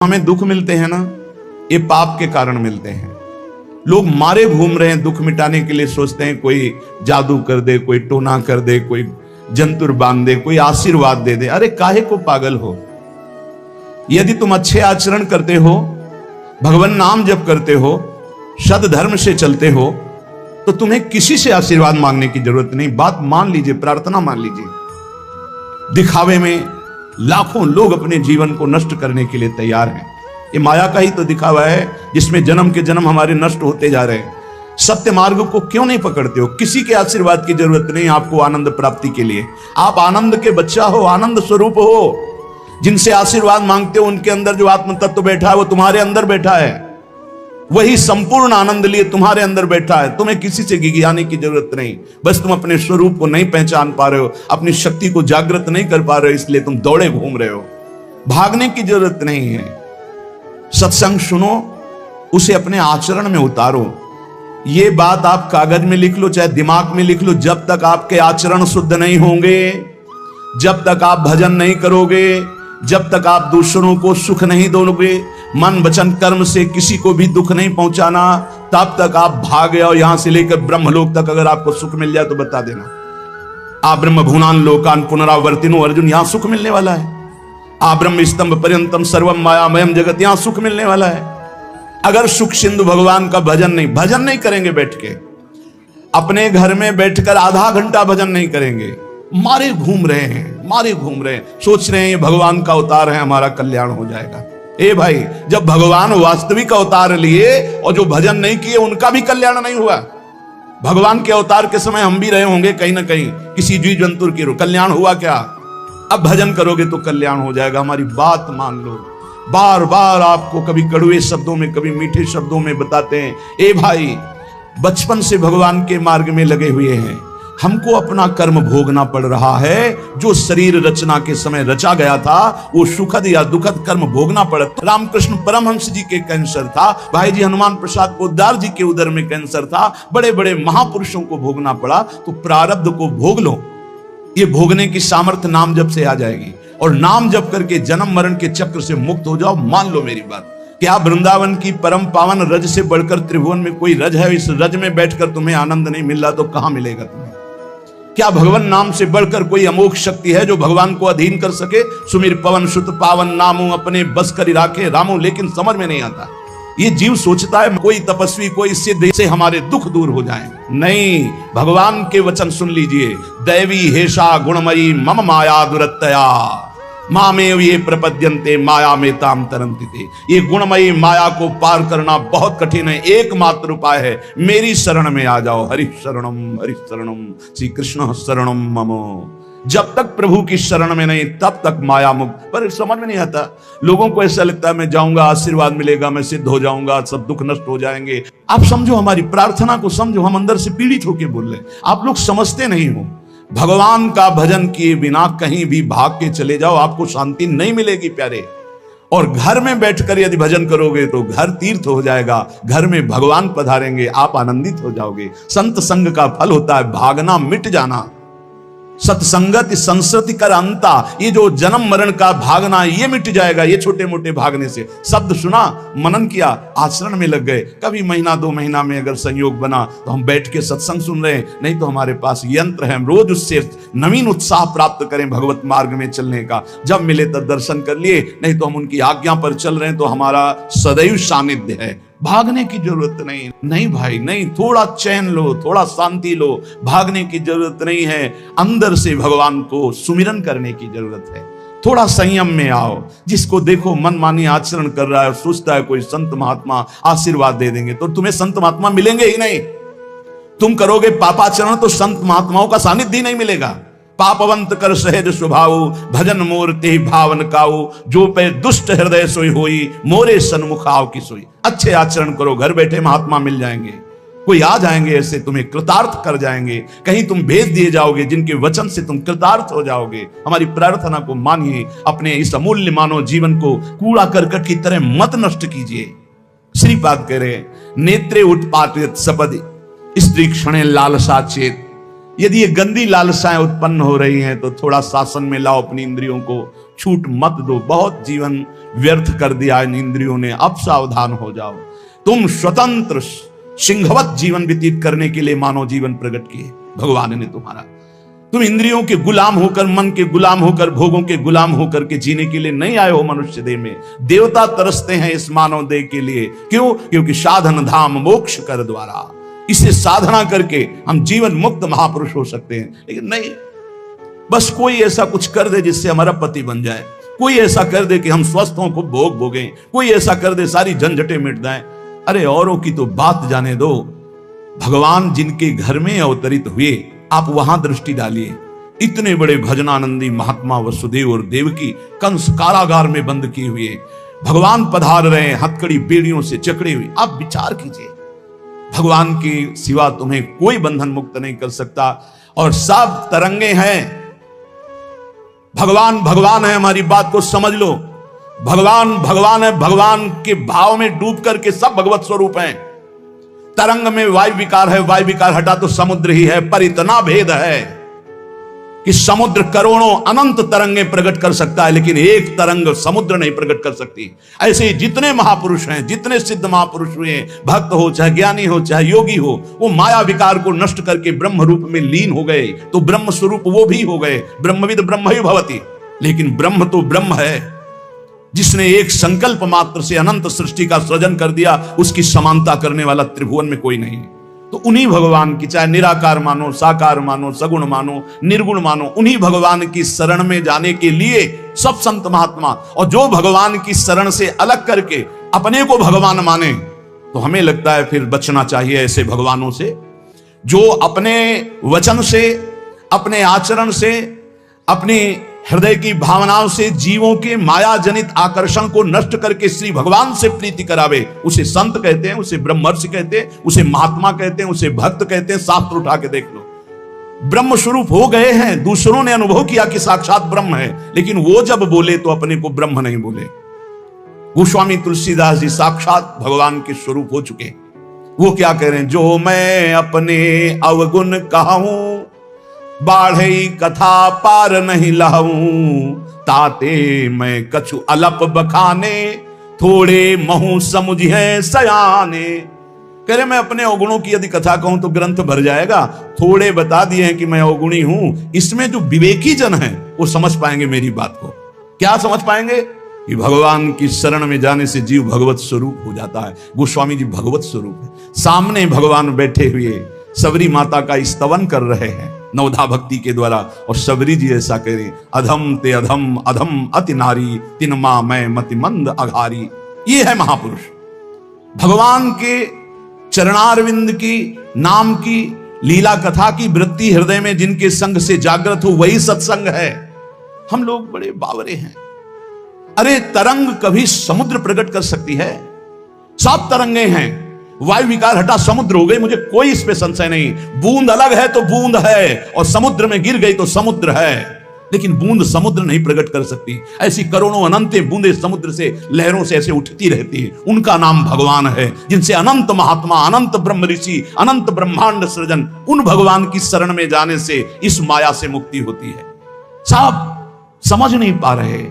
हमें दुख मिलते हैं ना, ये पाप के कारण मिलते हैं। लोग मारे घूम रहे हैं, दुख मिटाने के लिए सोचते हैं कोई जादू कर दे, कोई टोना कर दे, कोई जंतुर बांध दे, कोई आशीर्वाद दे दे। अरे काहे को पागल हो? यदि तुम अच्छे आचरण करते हो, भगवान नाम जप करते हो, सद धर्म से चलते हो, तो तुम्हें किसी से आशीर्वाद मांगने की जरूरत नहीं। बात मान लीजिए, प्रार्थना मान लीजिए। दिखावे में लाखों लोग अपने जीवन को नष्ट करने के लिए तैयार हैं। ये माया का ही तो दिखावा है जिसमें जन्म के जन्म हमारे नष्ट होते जा रहे हैं। सत्य मार्ग को क्यों नहीं पकड़ते हो? किसी के आशीर्वाद की जरूरत नहीं आपको आनंद प्राप्ति के लिए। आप आनंद के बच्चा हो, आनंद स्वरूप हो। जिनसे आशीर्वाद मांगते हो उनके अंदर जो आत्म तत्व बैठा है वो तुम्हारे अंदर बैठा है। वही संपूर्ण आनंद लिए तुम्हारे अंदर बैठा है। तुम्हें किसी से गिगियाने की जरूरत नहीं। बस तुम अपने स्वरूप को नहीं पहचान पा रहे हो, अपनी शक्ति को जागृत नहीं कर पा रहे हो, इसलिए तुम दौड़े घूम रहे हो। भागने की जरूरत नहीं है। सत्संग सुनो, उसे अपने आचरण में उतारो। ये बात आप कागज में लिख लो, चाहे दिमाग में लिख लो। जब तक आपके आचरण शुद्ध नहीं होंगे, जब तक आप भजन नहीं करोगे, जब तक आप दूसरों को सुख नहीं दोगे, मन वचन कर्म से किसी को भी दुख नहीं पहुंचाना, तब तक आप भागे। और यहां से लेकर ब्रह्मलोक तक अगर आपको सुख मिल जाए तो बता देना। आ ब्रह्म भूनान लोकान पुनरावर्तिनो, अर्जुन यहां सुख मिलने वाला है। आ ब्रह्म स्तंभ पर्यंतम सर्वम मायामयम जगत, यहां सुख मिलने वाला है। अगर सुख सिंधु भगवान का भजन नहीं करेंगे, बैठ के अपने घर में बैठकर आधा घंटा भजन नहीं करेंगे, मारे घूम रहे हैं, सोच रहे हैं ये भगवान का अवतार है, हमारा कल्याण हो जाएगा। ए भाई, जब भगवान वास्तविक अवतार लिए और जो भजन नहीं किए उनका भी कल्याण नहीं हुआ। भगवान के अवतार के समय हम भी रहे होंगे कहीं ना कहीं, किसी जीव जंतु की कल्याण हुआ क्या? अब भजन करोगे तो कल्याण हो जाएगा। हमारी बात मान लो। बार बार आपको कभी कड़वे शब्दों में, कभी मीठे शब्दों में बताते हैं, ए भाई, बचपन से भगवान के मार्ग में लगे हुए हैं, हमको अपना कर्म भोगना पड़ रहा है। जो शरीर रचना के समय रचा गया था वो सुखद या दुखद कर्म भोगना पड़ा। रामकृष्ण परमहंस जी के कैंसर था, भाई जी हनुमान प्रसाद पोद्दार जी के उदर में कैंसर था, बड़े बड़े महापुरुषों को भोगना पड़ा। तो प्रारब्ध को भोग लो। ये भोगने की सामर्थ्य नाम जप से आ जाएगी, और नाम जप करके जन्म मरण के चक्र से मुक्त हो जाओ। मान लो मेरी बात। क्या वृंदावन की परम पावन रज से बढ़कर त्रिभुवन में कोई रज है? इस रज में बैठकर तुम्हें आनंद नहीं मिल रहा तो कहां मिलेगा तुम्हें? क्या भगवान नाम से बढ़कर कोई अमोघ शक्ति है जो भगवान को अधीन कर सके? सुमिर पवन सुत पावन नामू अपने बस कर राखे रामू। लेकिन समझ में नहीं आता। ये जीव सोचता है कोई तपस्वी, कोई सिद्ध से हमारे दुख दूर हो जाए। नहीं, भगवान के वचन सुन लीजिए। दैवी हेषा गुणमयी मम माया दुरत्तया मामेव ये प्रपद्यन्ते माया में ताम तरन्ति ते। ये गुणमयी माया को पार करना बहुत कठिन है। एकमात्र उपाय है, मेरी शरण में आ जाओ। हरि शरणम श्री कृष्ण शरणम मम। जब तक प्रभु की शरण में नहीं तब तक माया मुक्त। पर समझ में नहीं आता। लोगों को ऐसा लगता है मैं जाऊंगा, आशीर्वाद मिलेगा, मैं सिद्ध हो जाऊंगा, सब दुख नष्ट हो जाएंगे। आप समझो, हमारी प्रार्थना को समझो। हम अंदर से पीड़ित होकर बोल रहे, आप लोग समझते नहीं हो। भगवान का भजन किए बिना कहीं भी भाग के चले जाओ, आपको शांति नहीं मिलेगी प्यारे। और घर में बैठकर यदि भजन करोगे तो घर तीर्थ हो जाएगा, घर में भगवान पधारेंगे, आप आनंदित हो जाओगे। संत संग का फल होता है भागना, मिट जाना। सत्संगति संस्कृति कर अंता। ये जो जन्म मरण का भागना, ये मिट जाएगा। ये छोटे मोटे भागने से, शब्द सुना, मनन किया, आचरण में लग गए। कभी महीना 2 महीना में अगर संयोग बना तो हम बैठ के सत्संग सुन रहे हैं, नहीं तो हमारे पास यंत्र है, हम रोज उससे नवीन उत्साह प्राप्त करें भगवत मार्ग में चलने का। जब मिले तब दर्शन कर लिए, नहीं तो हम उनकी आज्ञा पर चल रहे हैं, तो हमारा सदैव सानिध्य है। भागने की जरूरत नहीं भाई, नहीं। थोड़ा चैन लो, थोड़ा शांति लो। भागने की जरूरत नहीं है। अंदर से भगवान को सुमिरन करने की जरूरत है। थोड़ा संयम में आओ। जिसको देखो मनमानी आचरण कर रहा है, सोचता है कोई संत महात्मा आशीर्वाद दे देंगे, तो तुम्हें संत महात्मा मिलेंगे ही नहीं। तुम करोगे पापाचरण तो संत महात्माओं का सानिध्य ही नहीं मिलेगा। पापवंत कर सहज स्वभाव भजन मूर्ति भावन काऊ, जो पे दुष्ट हृदय सोई होई मोरे सन्मुख आओ की सोई। अच्छे आचरण करो, घर बैठे महात्मा मिल जाएंगे। कोई आ जाएंगे ऐसे, तुम्हें कृतार्थ कर जाएंगे। कहीं तुम भेज दिए जाओगे जिनके वचन से तुम कृतार्थ हो जाओगे। हमारी प्रार्थना को मानिए। अपने इस अमूल्य मानव जीवन को कूड़ा करकट की तरह मत नष्ट कीजिए। श्रीपाद कह रहे, नेत्रे उत्पाटित सपदि स्त्री क्षणे लालसा चेत। यदि ये गंदी लालसाएं उत्पन्न हो रही हैं तो थोड़ा शासन में लाओ अपनी इंद्रियों को। छूट मत दो, बहुत जीवन व्यर्थ कर दिया इन इंद्रियों ने, अब सावधान हो जाओ। तुम स्वतंत्र सिंहवत जीवन व्यतीत करने के लिए मानव जीवन प्रकट किए भगवान ने तुम्हारा। तुम इंद्रियों के गुलाम होकर, मन के गुलाम होकर, भोगों के गुलाम होकर के जीने के लिए नहीं आए हो मनुष्य देह में। देवता तरसते हैं इस मानव देह के लिए, क्यों? क्योंकि साधन धाम मोक्ष कर द्वारा, इसे साधना करके हम जीवन मुक्त महापुरुष हो सकते हैं। लेकिन नहीं, बस कोई ऐसा कुछ कर दे जिससे हमारा पति बन जाए, कोई ऐसा कर दे कि हम स्वस्थ हों, को भोग भोगें, कोई ऐसा कर दे सारी झंझटें मिट जाएं। अरे औरों की तो बात जाने दो, भगवान जिनके घर में अवतरित हुए आप वहां दृष्टि डालिए। इतने बड़े भजनानंदी महात्मा वसुदेव और देवकी कंस कारागार में बंद किए हुए भगवान पधार रहे हैं, हथकड़ी बेड़ियों से जकड़े हुए। आप विचार कीजिए, भगवान के सिवा तुम्हें कोई बंधन मुक्त नहीं कर सकता। और सब तरंगे हैं, भगवान भगवान है, हमारी बात को समझ लो। भगवान भगवान है, भगवान के भाव में डूब करके सब भगवत स्वरूप हैं। तरंग में वायु विकार है, वायु विकार हटा तो समुद्र ही है, पर इतना भेद है कि समुद्र करोड़ों अनंत तरंगें प्रकट कर सकता है, लेकिन एक तरंग समुद्र नहीं प्रकट कर सकती। ऐसे ही जितने महापुरुष हैं, जितने सिद्ध महापुरुष हुए, भक्त हो चाहे ज्ञानी हो चाहे योगी हो, वो माया विकार को नष्ट करके ब्रह्म रूप में लीन हो गए, तो ब्रह्म स्वरूप वो भी हो गए। ब्रह्मविद ब्रह्म ही भवति, लेकिन ब्रह्म तो ब्रह्म है जिसने एक संकल्प मात्र से अनंत सृष्टि का सृजन कर दिया, उसकी समानता करने वाला त्रिभुवन में कोई नहीं। तो उन्हीं भगवान की, चाहे निराकार मानो, साकार मानो, सगुण मानो, निर्गुण मानो, उन्हीं भगवान की शरण में जाने के लिए सब संत महात्मा, और जो भगवान की शरण से अलग करके अपने को भगवान माने, तो हमें लगता है फिर बचना चाहिए ऐसे भगवानों से, जो अपने वचन से, अपने आचरण से, अपनी हृदय की भावनाओं से जीवों के माया जनित आकर्षण को नष्ट करके श्री भगवान से प्रीति करावे। उसे संत कहते हैं, उसे ब्रह्मर्षि कहते हैं, उसे महात्मा कहते हैं, उसे भक्त कहते हैं। शास्त्र उठा के देख लो, ब्रह्म स्वरूप हो गए हैं, दूसरों ने अनुभव किया कि साक्षात ब्रह्म है, लेकिन वो जब बोले तो अपने को ब्रह्म नहीं बोले। गोस्वामी तुलसीदास जी साक्षात भगवान के स्वरूप हो चुके। वो क्या कह रहे हैं? जो मैं अपने अवगुण कहूं, बाढ़ई कथा पार नहीं लाऊं, ताते मैं कछु अलप बखाने, थोड़े महू समुझे सयाने। कह रहे मैं अपने अवगुणों की यदि कथा कहूं तो ग्रंथ भर जाएगा, थोड़े बता दिए हैं कि मैं अवगुणी हूं। इसमें जो विवेकी जन है वो समझ पाएंगे मेरी बात को। क्या समझ पाएंगे? कि भगवान की शरण में जाने से जीव भगवत स्वरूप हो जाता है। गोस्वामी जी भगवत स्वरूप है, सामने भगवान बैठे हुए सबरी माता का स्तवन कर रहे हैं नवधा भक्ति के द्वारा, और सबरी जी ऐसा करें, अधम ते अधम अधम अति नारी, तिनमा मैं मति मंद अघारी। ये है महापुरुष। भगवान के चरणारविंद की नाम की लीला कथा की वृत्ति हृदय में जिनके संग से जागृत हो, वही सत्संग है। हम लोग बड़े बावरे हैं। अरे तरंग कभी समुद्र प्रकट कर सकती है? सब तरंगे हैं, वायु विकार हटा समुद्र हो गई, मुझे कोई इस पे संशय नहीं। बूंद अलग है तो बूंद है, और समुद्र में गिर गई तो समुद्र है, लेकिन बूंद समुद्र नहीं प्रकट कर सकती। ऐसी करोड़ों अनंत बूंदे समुद्र से, लहरों से ऐसे उठती रहती है। उनका नाम भगवान है, जिनसे अनंत महात्मा, अनंत ब्रह्म ऋषि, अनंत ब्रह्मांड सृजन, उन भगवान की शरण में जाने से इस माया से मुक्ति होती है। साहब समझ नहीं पा रहे।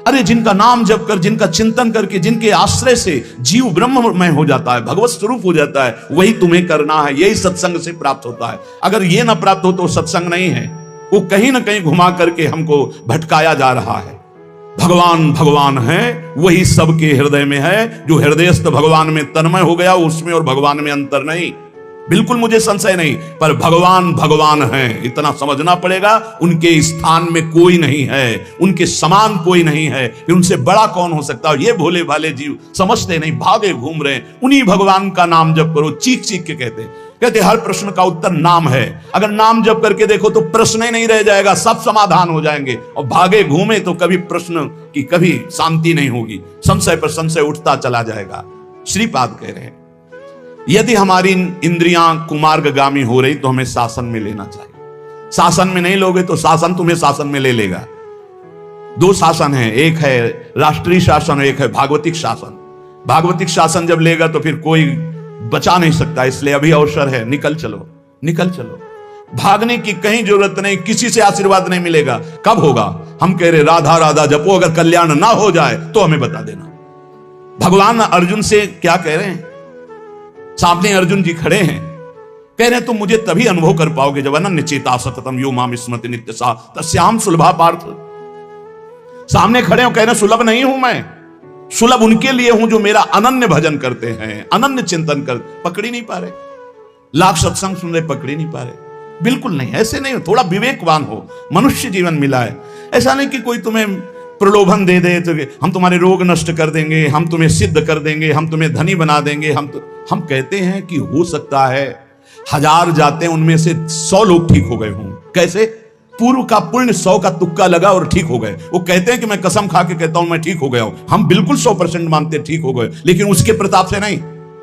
अरे जिनका नाम जप कर, जिनका चिंतन करके, जिनके आश्रय से जीव ब्रह्ममय हो जाता है, भगवत स्वरूप हो जाता है, वही तुम्हें करना है। यही सत्संग से प्राप्त होता है। अगर ये ना प्राप्त हो तो सत्संग नहीं है, वो कहीं ना कहीं घुमा करके हमको भटकाया जा रहा है। भगवान भगवान है, वही सबके हृदय में है। जो हृदयस्थ भगवान में तन्मय हो गया, उसमें और भगवान में अंतर नहीं, बिल्कुल मुझे संशय नहीं। पर भगवान भगवान है, इतना समझना पड़ेगा। उनके स्थान में कोई नहीं है, उनके समान कोई नहीं है, फिर उनसे बड़ा कौन हो सकता है? ये भोले भाले जीव समझते नहीं, भागे घूम रहे हैं। उन्हीं भगवान का नाम जप करो, चीख चीख के कहते हर प्रश्न का उत्तर नाम है। अगर नाम जप करके देखो तो प्रश्न ही नहीं रह जाएगा, सब समाधान हो जाएंगे। और भागे घूमे तो कभी प्रश्न की कभी शांति नहीं होगी, संशय पर संशय उठता चला जाएगा। श्रीपाद कह रहे हैं, यदि हमारी इंद्रियां कुमार्गगामी हो रही तो हमें शासन में लेना चाहिए। शासन में नहीं लोगे तो शासन तुम्हें शासन में ले लेगा। दो शासन है, एक है राष्ट्रीय शासन, एक है भागवतिक शासन। भागवतिक शासन जब लेगा तो फिर कोई बचा नहीं सकता, इसलिए अभी अवसर है, निकल चलो निकल चलो। भागने की कहीं जरूरत नहीं, किसी से आशीर्वाद नहीं मिलेगा। कब होगा? हम कह रहे राधा राधा जपो, अगर कल्याण ना हो जाए तो हमें बता देना। भगवान अर्जुन से क्या कह रहे हैं? सामने अर्जुन जी खड़े हैं, कह रहे हैं तुम मुझे तभी अनुभव कर पाओगे जब अनन्य चेता सततम यो माम स्मृति नित्य सा तस्याम सुलभा पार्थ। सामने खड़े हो, कह रहे सुलभ नहीं हूं मैं, सुलभ उनके लिए हूं जो मेरा अनन्य भजन करते हैं, अनन्य चिंतन कर। पकड़ी नहीं पा रहे, लाख सत्संग सुन रहे, पकड़ी नहीं पा रहे। बिल्कुल नहीं, ऐसे नहीं हो। थोड़ा विवेकवान हो, मनुष्य जीवन मिला है। ऐसा नहीं कि कोई तुम्हें प्रलोभन दे दे तो हम तुम्हारे रोग नष्ट कर देंगे, हम तुम्हें सिद्ध कर देंगे, हम तुम्हें धनी बना देंगे। हम कहते हैं कि हो सकता है 1000 जाते हैं, उनमें से 100 लोग ठीक हो गए हों। कैसे? पूर्व का पुण्य 100 का तुक्का लगा और ठीक हो गए। वो कहते हैं कि मैं कसम खा के कहता हूं मैं ठीक हो गया हूं। हम बिल्कुल 100% मानते ठीक हो गए, लेकिन उसके प्रताप से नहीं,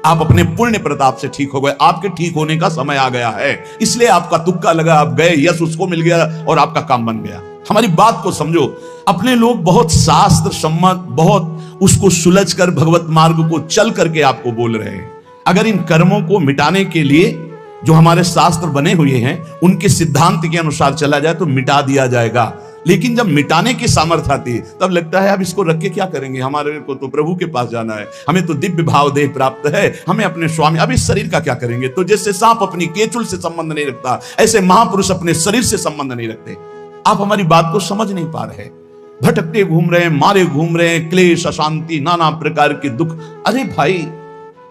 आप अपने पुण्य प्रताप से ठीक हो गए। आपके ठीक होने का समय आ गया है, इसलिए आपका तुक्का लगा, आप गए, यश उसको मिल गया और आपका काम बन गया। हमारी बात को समझो। अपने लोग बहुत शास्त्र सम्मत, बहुत उसको सुलझ कर भगवत मार्ग को चल करके आपको बोल रहे हैं। अगर इन कर्मों को मिटाने के लिए जो हमारे शास्त्र बने हुए हैं उनके सिद्धांत के अनुसार चला जाए तो मिटा दिया जाएगा। लेकिन जब मिटाने की सामर्थ्य आती है तब लगता है अब इसको रख के क्या करेंगे, हमारे को तो प्रभु के पास जाना है, हमें तो दिव्य भाव देह प्राप्त है, हमें अपने स्वामी, अब इस शरीर का क्या करेंगे। तो जैसे सांप अपनी केचुल से संबंध नहीं रखता, ऐसे महापुरुष अपने शरीर से संबंध नहीं रखते। आप हमारी बात को समझ नहीं पा रहे, भटकते घूम रहे हैं, मारे घूम रहे हैं, क्लेश, अशांति, नाना प्रकार के दुख। अरे भाई,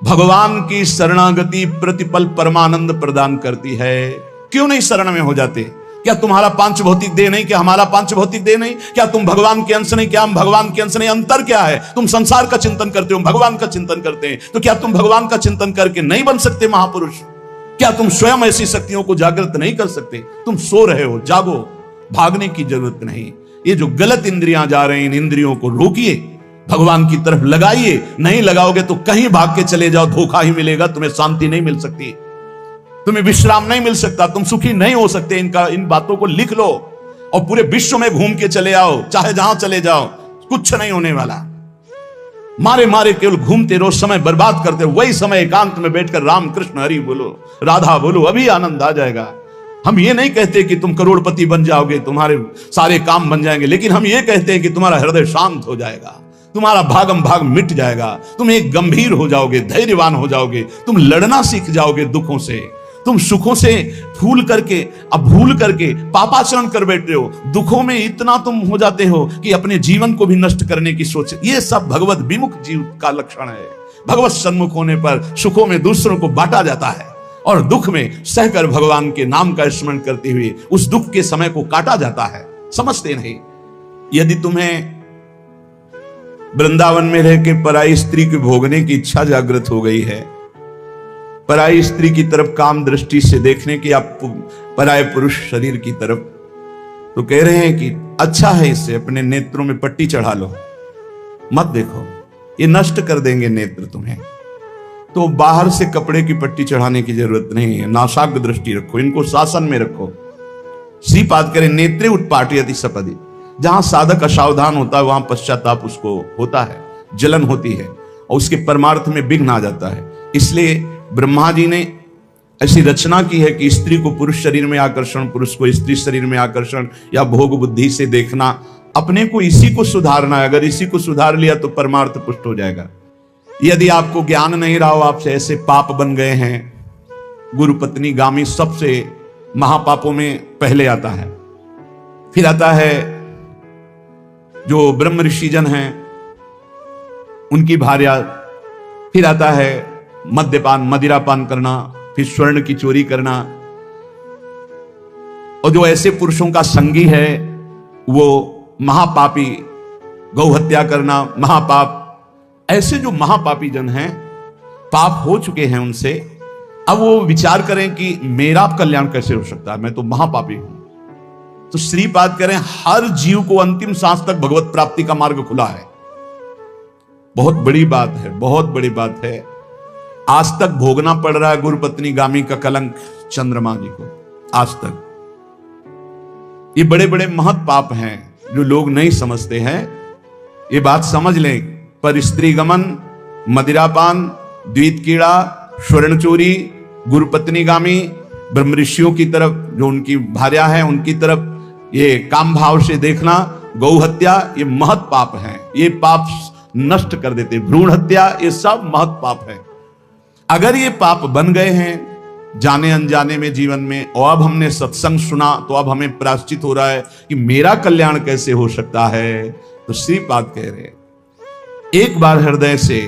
भगवान की शरणागति प्रतिपल परमानंद प्रदान करती है। क्यों नहीं शरण में हो जाते? क्या तुम्हारा पांच भौतिक देह नहीं? क्या हमारा पांच भौतिक देह नहीं? क्या तुम भगवान के अंश नहीं? क्या हम भगवान के अंश नहीं? अंतर क्या है? तुम संसार का चिंतन करते हो, भगवान का चिंतन करते हैं, तो क्या तुम भगवान का चिंतन करके नहीं बन सकते महापुरुष? क्या तुम स्वयं ऐसी शक्तियों को जागृत नहीं कर सकते? तुम सो रहे हो, जागो, भागने की जरूरत नहीं। ये जो गलत इंद्रियां जा रही हैं, इन इंद्रियों को रोकिए, भगवान की तरफ लगाइए। नहीं लगाओगे तो कहीं भाग के चले जाओ, धोखा ही मिलेगा, तुम्हें शांति नहीं मिल सकती, तुम्हें विश्राम नहीं मिल सकता, तुम सुखी नहीं हो सकते। इन बातों को लिख लो और पूरे विश्व में घूम के चले आओ, चाहे जहां चले जाओ, कुछ नहीं होने वाला। मारे मारे केवल घूमते रहो, समय बर्बाद करते रहो। वही समय एकांत में बैठकर राम कृष्ण हरि बोलो, राधा बोलो, अभी आनंद आ जाएगा। हम ये नहीं कहते कि तुम करोड़पति बन जाओगे, तुम्हारे सारे काम बन जाएंगे, लेकिन हम ये कहते हैं कि तुम्हारा हृदय शांत हो जाएगा, तुम्हारा भागम भाग मिट जाएगा, तुम एक गंभीर हो जाओगे, धैर्यवान हो जाओगे, तुम लड़ना सीख जाओगे दुखों से, तुम सुखों से भूल करके पापाचरण कर बैठे हो। दुखों में इतना तुम हो जाते हो कि अपने जीवन को भी नष्ट करने की सोच। ये सब भगवत विमुख जीव का लक्षण है। भगवत सन्मुख होने पर सुखों में दूसरों को बांटा जाता है और दुख में सहकर भगवान के नाम का स्मरण करते हुए उस दुख के समय को काटा जाता है। समझते नहीं। यदि तुम्हें वृंदावन में रह के पराई स्त्री को भोगने की इच्छा जागृत हो गई है, पराई स्त्री की तरफ काम दृष्टि से देखने की, आप पराय पुरुष शरीर की तरफ, तो कह रहे हैं कि अच्छा है, इससे अपने नेत्रों में पट्टी चढ़ा लो, मत देखो, ये नष्ट कर देंगे नेत्र तुम्हें। तो बाहर से कपड़े की पट्टी चढ़ाने की जरूरत नहीं है, नासाग्र दृष्टि रखो, इनको शासन में रखो। श्रीपाद करें नेत्रे उत्पाटयति सपदि। जहां साधक असावधान होता है वहां पश्चाताप उसको होता है, जलन होती है और उसके परमार्थ में विघ्न आ जाता है। इसलिए ब्रह्मा जी ने ऐसी रचना की है कि स्त्री को पुरुष शरीर में आकर्षण, पुरुष को स्त्री शरीर में आकर्षण या भोग बुद्धि से देखना, अपने को इसी को सुधारना है। अगर इसी को सुधार लिया तो परमार्थ पुष्ट हो जाएगा। यदि आपको ज्ञान नहीं रहा हो, आपसे ऐसे पाप बन गए हैं, गुरु पत्नी गामी सबसे महापापों में पहले आता है, फिर आता है जो ब्रह्म ऋषिजन हैं उनकी भार्या, फिर आता है मद्यपान, मदिरापान करना, फिर स्वर्ण की चोरी करना। और जो ऐसे पुरुषों का संगी है वो महापापी, गौ हत्या करना महापाप। ऐसे जो महापापी जन हैं, पाप हो चुके हैं उनसे, अब वो विचार करें कि मेरा कल्याण कैसे हो सकता है, मैं तो महापापी हूं। तो श्रीपाद करें हर जीव को अंतिम सांस तक भगवत प्राप्ति का मार्ग खुला है। बहुत बड़ी बात है, बहुत बड़ी बात है। आज तक भोगना पड़ रहा है गुरुपत्नी गामी का कलंक चंद्रमा जी को, आज तक। ये बड़े बड़े महत् पाप हैं जो लोग नहीं समझते हैं। ये बात समझ लें, पर स्त्री गमन, मदिरापान, द्वित कीड़ा, स्वर्ण चोरी, गुरुपत्नी गामी, ब्रह्म ऋषियों की तरफ, जो उनकी भार्या है उनकी तरफ ये काम भाव से देखना, गौ हत्या, ये महत पाप है। ये पाप नष्ट कर देते। भ्रूण हत्या, ये सब महत पाप है। अगर ये पाप बन गए हैं जाने अनजाने में जीवन में, और अब हमने सत्संग सुना तो अब हमें प्रायश्चित हो रहा है कि मेरा कल्याण कैसे हो सकता है। तो श्रीपाद कह रहे हैं, एक बार हृदय से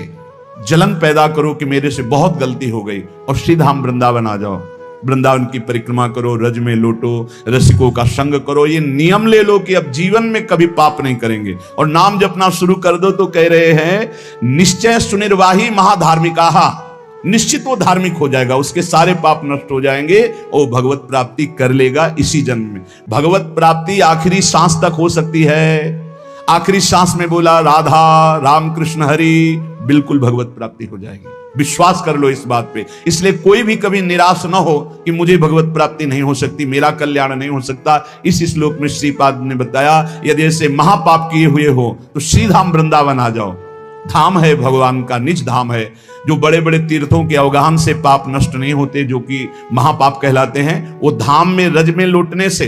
जलन पैदा करो कि मेरे से बहुत गलती हो गई, और सीधा हम वृंदावन आ जाओ। वृंदावन की परिक्रमा करो, रज में लौटो, रसिकों का संग करो। ये नियम ले लो कि अब जीवन में कभी पाप नहीं करेंगे, और नाम जपना शुरू कर दो। तो कह रहे हैं, निश्चय सुनिर्वाही महाधार्मिका, निश्चित वो धार्मिक हो जाएगा, उसके सारे पाप नष्ट हो जाएंगे और भगवत प्राप्ति कर लेगा इसी जन्म में। भगवत प्राप्ति आखिरी सांस तक हो सकती है। आखिरी सांस में बोला राधा राम कृष्ण हरि, बिल्कुल भगवत प्राप्ति हो जाएगी। विश्वास कर लो इस बात पे। इसलिए कोई भी कभी निराश ना हो कि मुझे भगवत प्राप्ति नहीं हो सकती, मेरा कल्याण नहीं हो सकता। इस श्लोक में श्रीपाद ने बताया, यदि ऐसे महापाप किए हुए हो तो सीधाम वृंदावन आ जाओ। धाम है भगवान का, निज धाम है। जो बड़े बड़े तीर्थों के अवगाहन से पाप नष्ट नहीं होते, जो कि महापाप कहलाते हैं, वो धाम में रज में लौटने से,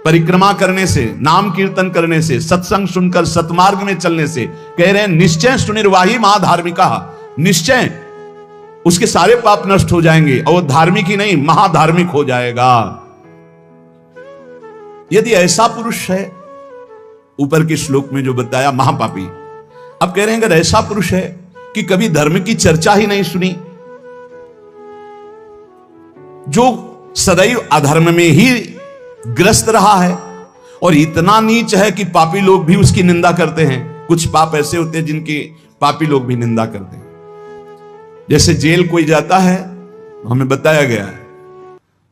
परिक्रमा करने से, नाम कीर्तन करने से, सत्संग सुनकर सतमार्ग में चलने से। कह रहे हैं, निश्चय सुनिर्वाही महाधार्मिका, निश्चय उसके सारे पाप नष्ट हो जाएंगे और धार्मिक ही नहीं महाधार्मिक हो जाएगा। यदि ऐसा पुरुष है, ऊपर के श्लोक में जो बताया महापापी, अब कह रहे हैं अगर ऐसा पुरुष है कि कभी धर्म की चर्चा ही नहीं सुनी, जो सदैव अधर्म में ही ग्रस्त रहा है, और इतना नीच है कि पापी लोग भी उसकी निंदा करते हैं। कुछ पाप ऐसे होते हैं जिनकी पापी लोग भी निंदा करते हैं। जैसे जेल कोई जाता है, हमें बताया गया है,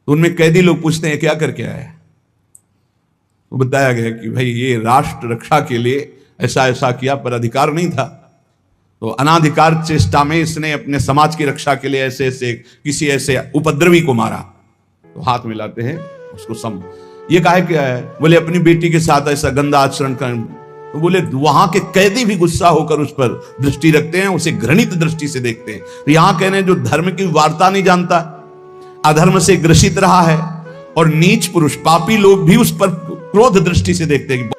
तो उनमें कैदी लोग पूछते हैं क्या करके आया, वो बताया गया कि भाई ये राष्ट्र रक्षा के लिए ऐसा ऐसा किया, पर अधिकार नहीं था, तो अनाधिकार चेष्टा में इसने अपने समाज की रक्षा के लिए ऐसे ऐसे किसी ऐसे उपद्रवी को मारा। तो हाथ मिलाते हैं उसको सम, ये काहे क्या है? बोले अपनी बेटी के साथ ऐसा गंदा आचरण कर। तो बोले वहां के कैदी भी गुस्सा होकर उस पर दृष्टि रखते हैं, उसे घृणित दृष्टि से देखते हैं। तो यहां कहने जो धर्म की वार्ता नहीं जानता, अधर्म से ग्रसित रहा है, और नीच पुरुष पापी लोग भी उस पर क्रोध दृष्टि से देखते हैं।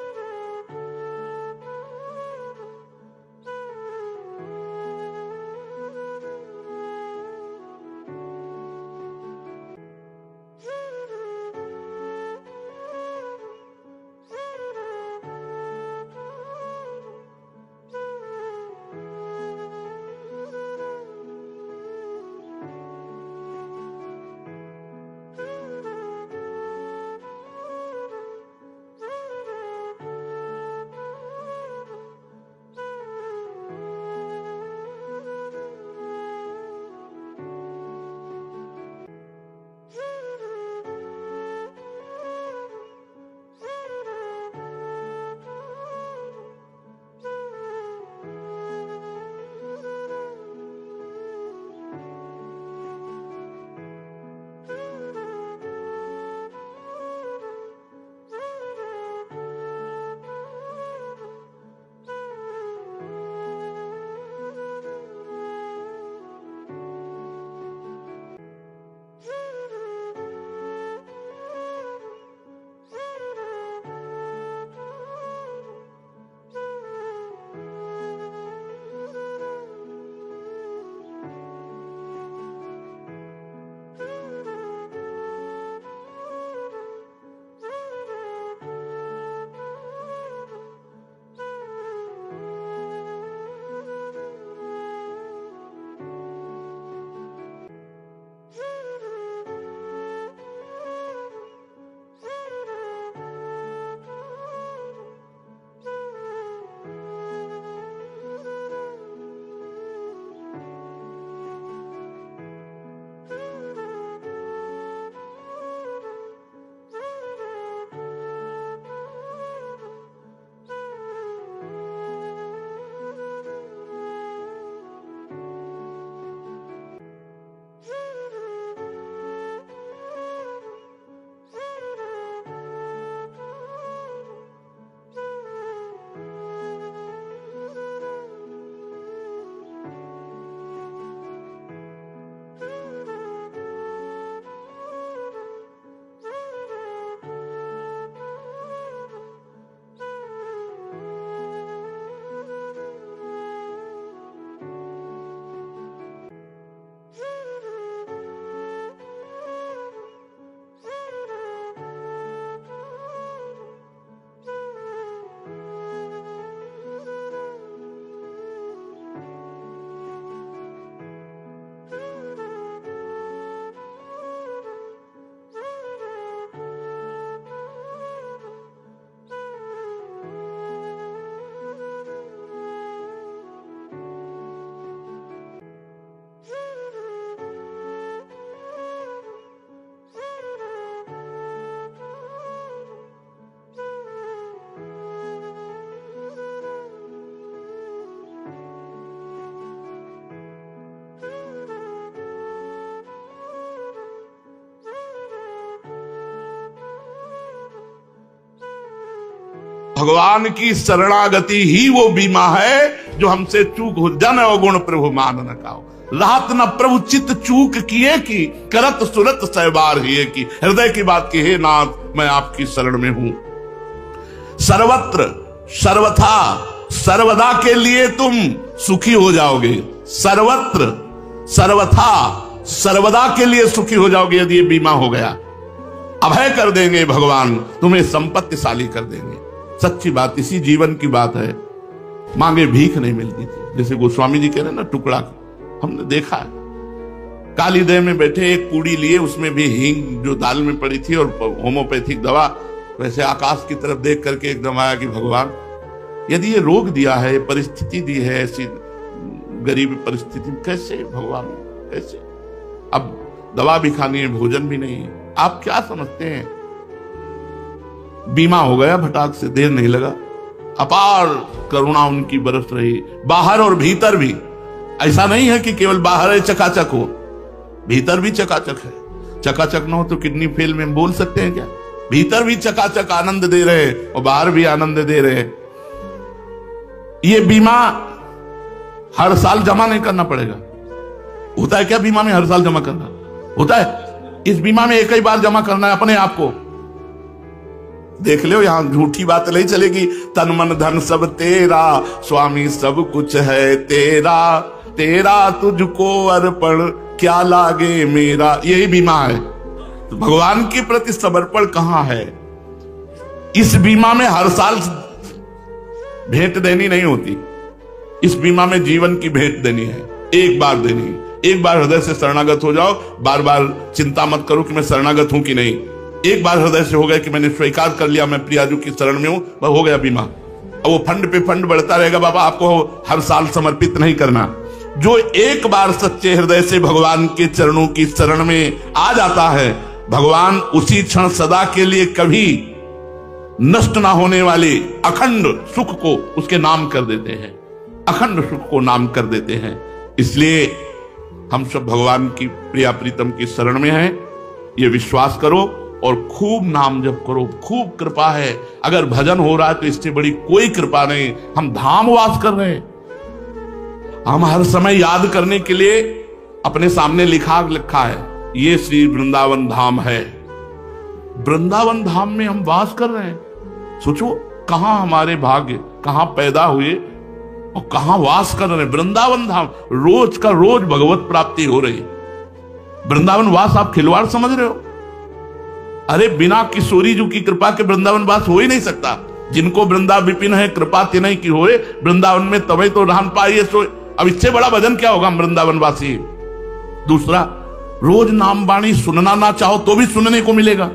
भगवान की शरणागति ही वो बीमा है जो हमसे चूक हो जन अवगुण प्रभु मान न काओ। रात न प्रभु चित्त चूक किए की करत सुरत सहबार हिए की। हृदय की बात की, हे नाथ मैं आपकी शरण में हूं। सर्वत्र सर्वथा सर्वदा के लिए तुम सुखी हो जाओगे। सर्वत्र सर्वथा सर्वदा के लिए सुखी हो जाओगे यदि ये बीमा हो गया। अभय कर देंगे भगवान, तुम्हें संपत्तिशाली कर देंगे। सच्ची बात, इसी जीवन की बात है। मांगे भीख नहीं मिलती थी, जैसे गोस्वामी जी कह रहे हैं ना, टुकड़ा हमने देखा है। काली देह में बैठे एक पूड़ी लिए, उसमें भी हींग जो दाल में पड़ी थी और होम्योपैथिक दवा। वैसे आकाश की तरफ देख करके एकदम आया कि भगवान यदि ये रोग दिया है, परिस्थिति दी है, ऐसी गरीब परिस्थिति, कैसे भगवान कैसे? अब दवा भी खानी है, भोजन भी नहीं है। आप क्या समझते हैं? बीमा हो गया फटाक से, देर नहीं लगा। अपार करुणा उनकी बरस रही, बाहर और भीतर भी। ऐसा नहीं है कि केवल बाहर है चकाचक हो, भीतर भी चकाचक है। चकाचक ना हो तो किडनी फेल में बोल सकते हैं क्या? भीतर भी चकाचक आनंद दे रहे और बाहर भी आनंद दे रहे। ये बीमा हर साल जमा नहीं करना पड़ेगा। होता है क्या बीमा में हर साल जमा करना? होता है? इस बीमा में एक ही बार जमा करना है अपने आप को। देख लो, यहां झूठी बात नहीं चलेगी। तन मन धन सब तेरा, स्वामी सब कुछ है तेरा, तेरा तुझको अर्पण क्या लागे मेरा। यही बीमा है। तो भगवान के प्रति समर्पण कहां है? इस बीमा में हर साल भेंट देनी नहीं होती। इस बीमा में जीवन की भेंट देनी है, एक बार देनी है। एक बार हृदय से शरणागत हो जाओ, बार बार चिंता मत करो कि मैं शरणागत हूं कि नहीं। एक बार हृदय से हो गया कि मैंने स्वीकार कर लिया मैं प्रियाजू की शरण में हूं, वह हो गया बीमा। अब वो फंड पे फंड बढ़ता रहेगा। बाबा आपको हर साल समर्पित नहीं करना। जो एक बार सच्चे हृदय से भगवान के चरणों की शरण में आ जाता है, भगवान उसी क्षण सदा के लिए कभी नष्ट ना होने वाले अखंड सुख को उसके नाम कर देते हैं, अखंड सुख को नाम कर देते हैं। इसलिए हम सब भगवान की प्रिया प्रीतम की शरण में हैं, ये विश्वास करो और खूब नाम जप करो। खूब कृपा है। अगर भजन हो रहा है तो इससे बड़ी कोई कृपा नहीं। हम धाम वास कर रहे हैं। हम हर समय याद करने के लिए अपने सामने लिखा है, ये श्री वृंदावन धाम है। वृंदावन धाम में हम वास कर रहे हैं। सोचो कहां हमारे भाग्य, कहां पैदा हुए और कहां वास कर रहे हैं। वृंदावन धाम, रोज का रोज भगवत प्राप्ति हो रही। वृंदावन वास आप खिलवाड़ समझ रहे हो? अरे बिना किशोरी जी की कृपा के वृंदावन वास हो ही नहीं सकता। जिनको वृंदा विपिन है कृपा तिनहि की होए, वृंदावन में तभी तो रहन पाइए सो। अब इससे बड़ा भजन क्या होगा वृंदावन वासी? दूसरा, रोज नाम वाणी सुनना ना चाहो तो भी सुनने को मिलेगा।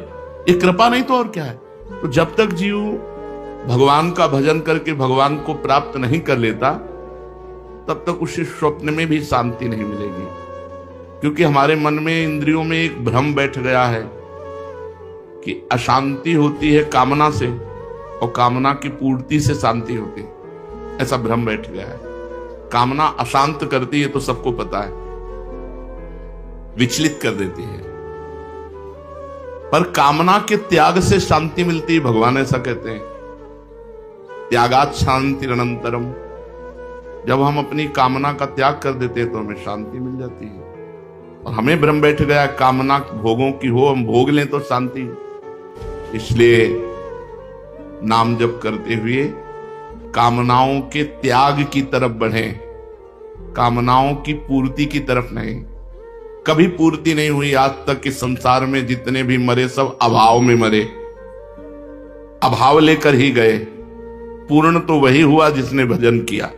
ये कृपा नहीं तो और क्या है? तो जब तक जीव भगवान का भजन करके भगवान को प्राप्त नहीं कर लेता, तब तक उसे स्वप्न में भी शांति नहीं मिलेगी। क्योंकि हमारे मन में, इंद्रियों में एक भ्रम बैठ गया है कि अशांति होती है कामना से और कामना की पूर्ति से शांति होती है। ऐसा भ्रम बैठ गया है। कामना अशांत करती है तो सबको पता है, विचलित कर देती है। पर कामना के त्याग से शांति मिलती है। भगवान ऐसा कहते हैं, त्यागात शांति अनंतरम। जब हम अपनी कामना का त्याग कर देते हैं तो हमें शांति मिल जाती है। और हमें भ्रम बैठ गया कामना भोगों की हो, हम भोग लें तो शांति। इसलिए नाम जप करते हुए कामनाओं के त्याग की तरफ बढ़ें, कामनाओं की पूर्ति की तरफ नहीं। कभी पूर्ति नहीं हुई आज तक कि संसार में जितने भी मरे सब अभाव में मरे, अभाव लेकर ही गए। पूर्ण तो वही हुआ जिसने भजन किया,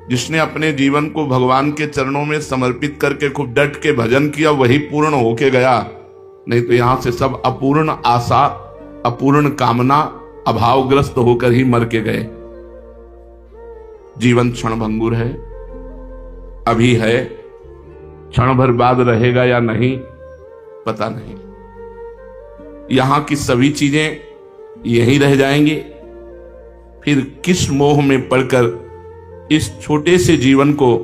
जिसने अपने जीवन को भगवान के चरणों में समर्पित करके खूब डट के भजन किया, वही पूर्ण होके गया। नहीं तो यहां से सब अपूर्ण आशा, अपूर्ण कामना, अभावग्रस्त होकर ही मर के गए। जीवन क्षणभंगुर है, अभी है, क्षण भर बाद रहेगा या नहीं पता नहीं। यहां की सभी चीजें यहीं रह जाएंगी। फिर किस मोह में पड़कर इस छोटे से जीवन को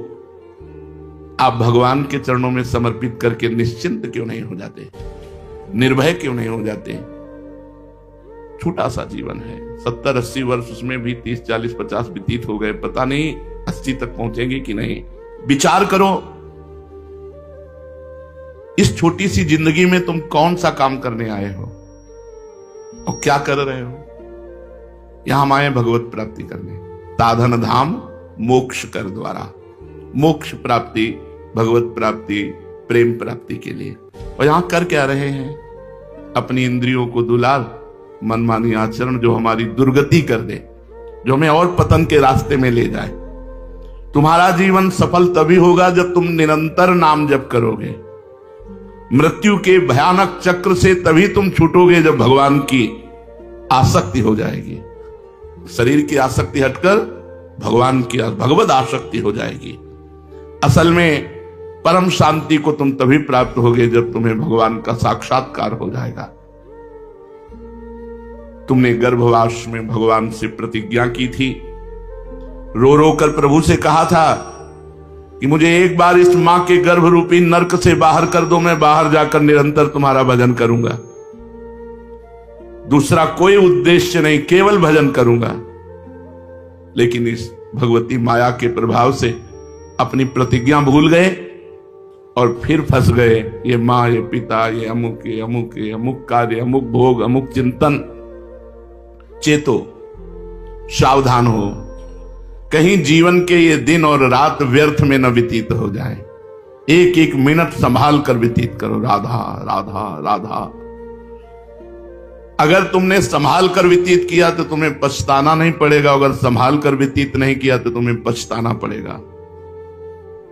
आप भगवान के चरणों में समर्पित करके निश्चिंत क्यों नहीं हो जाते, निर्भय क्यों नहीं हो जाते? छोटा सा जीवन है, 70-80 वर्ष, उसमें भी 30, 40, 50 व्यतीत हो गए, पता नहीं 80 तक पहुंचेंगे कि नहीं। विचार करो, इस छोटी सी जिंदगी में तुम कौन सा काम करने आए हो और क्या कर रहे हो। यहां हम आए भगवत प्राप्ति करने, साधन धाम मोक्ष कर द्वारा, मोक्ष प्राप्ति, भगवत प्राप्ति, प्रेम प्राप्ति के लिए। और यहां कर क्या रहे हैं? अपनी इंद्रियों को दुलार, मनमानी आचरण जो हमारी दुर्गति कर दे, जो हमें और पतन के रास्ते में ले जाए। तुम्हारा जीवन सफल तभी होगा जब तुम निरंतर नाम जप करोगे। मृत्यु के भयानक चक्र से तभी तुम छूटोगे जब भगवान की आसक्ति हो जाएगी। शरीर की आसक्ति हटकर भगवान की भगवत आसक्ति हो जाएगी। असल में परम शांति को तुम तभी प्राप्त होगे जब तुम्हें भगवान का साक्षात्कार हो जाएगा। तुमने गर्भवास में भगवान से प्रतिज्ञा की थी, रो रो कर प्रभु से कहा था कि मुझे एक बार इस मां के गर्भ रूपी नरक से बाहर कर दो, मैं बाहर जाकर निरंतर तुम्हारा भजन करूंगा, दूसरा कोई उद्देश्य नहीं, केवल भजन करूंगा। लेकिन इस भगवती माया के प्रभाव से अपनी प्रतिज्ञा भूल गए और फिर फंस गए। ये माँ, ये पिता, ये अमुक, ये अमुक, ये अमुक कार्य, अमुक भोग, अमुक चिंतन। चेतो, सावधान हो, कहीं जीवन के ये दिन और रात व्यर्थ में न व्यतीत हो जाए। एक एक मिनट संभाल कर व्यतीत करो। राधा राधा राधा। अगर तुमने संभाल कर व्यतीत किया तो तुम्हें पछताना नहीं पड़ेगा, अगर संभाल कर व्यतीत नहीं किया तो तुम्हें पछताना पड़ेगा।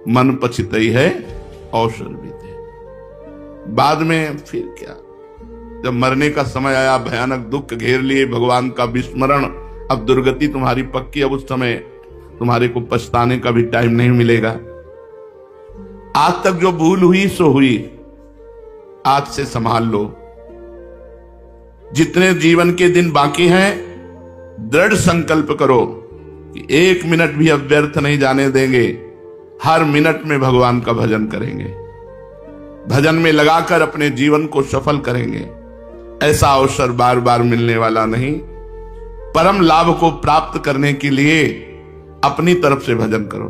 मन पछतई है अवसर बीते। बाद में फिर क्या, जब मरने का समय आया, भयानक दुख घेर लिए, भगवान का विस्मरण, अब दुर्गति तुम्हारी पक्की, अब उस समय तुम्हारे को पछताने का भी टाइम नहीं मिलेगा। आज तक जो भूल हुई सो हुई, आज से संभाल लो। जितने जीवन के दिन बाकी हैं, दृढ़ संकल्प करो कि एक मिनट भी अब व्यर्थ नहीं जाने देंगे। हर मिनट में भगवान का भजन करेंगे, भजन में लगाकर अपने जीवन को सफल करेंगे। ऐसा अवसर बार बार मिलने वाला नहीं। परम लाभ को प्राप्त करने के लिए अपनी तरफ से भजन करो।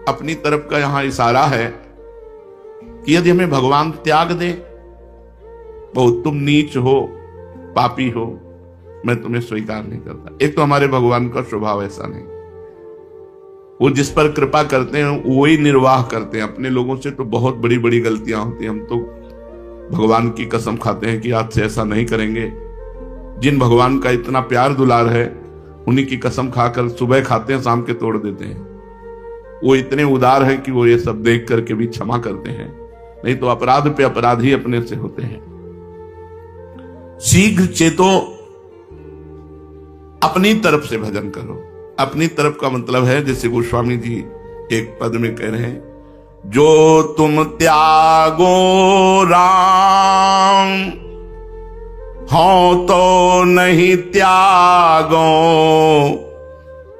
अपनी तरफ का यहां इशारा है कि यदि हमें भगवान त्याग दे, बहुत तुम नीच हो, पापी हो, मैं तुम्हें स्वीकार नहीं करता। एक तो हमारे भगवान का स्वभाव ऐसा नहीं, वो जिस पर कृपा करते हैं वही निर्वाह करते हैं। अपने लोगों से तो बहुत बड़ी बड़ी गलतियां होती हैं। हम तो भगवान की कसम खाते हैं कि आज से ऐसा नहीं करेंगे। जिन भगवान का इतना प्यार दुलार है, उन्हीं की कसम खाकर सुबह खाते हैं, शाम के तोड़ देते हैं। वो इतने उदार है कि वो ये सब देख करके भी क्षमा करते हैं, नहीं तो अपराध पे अपराधी अपने से होते हैं। शीघ्र चेतो, अपनी तरफ से भजन करो। अपनी तरफ का मतलब है, जैसे गोस्वामी जी एक पद में कह रहे हैं, जो तुम त्यागो राम, हो तो नहीं त्यागो,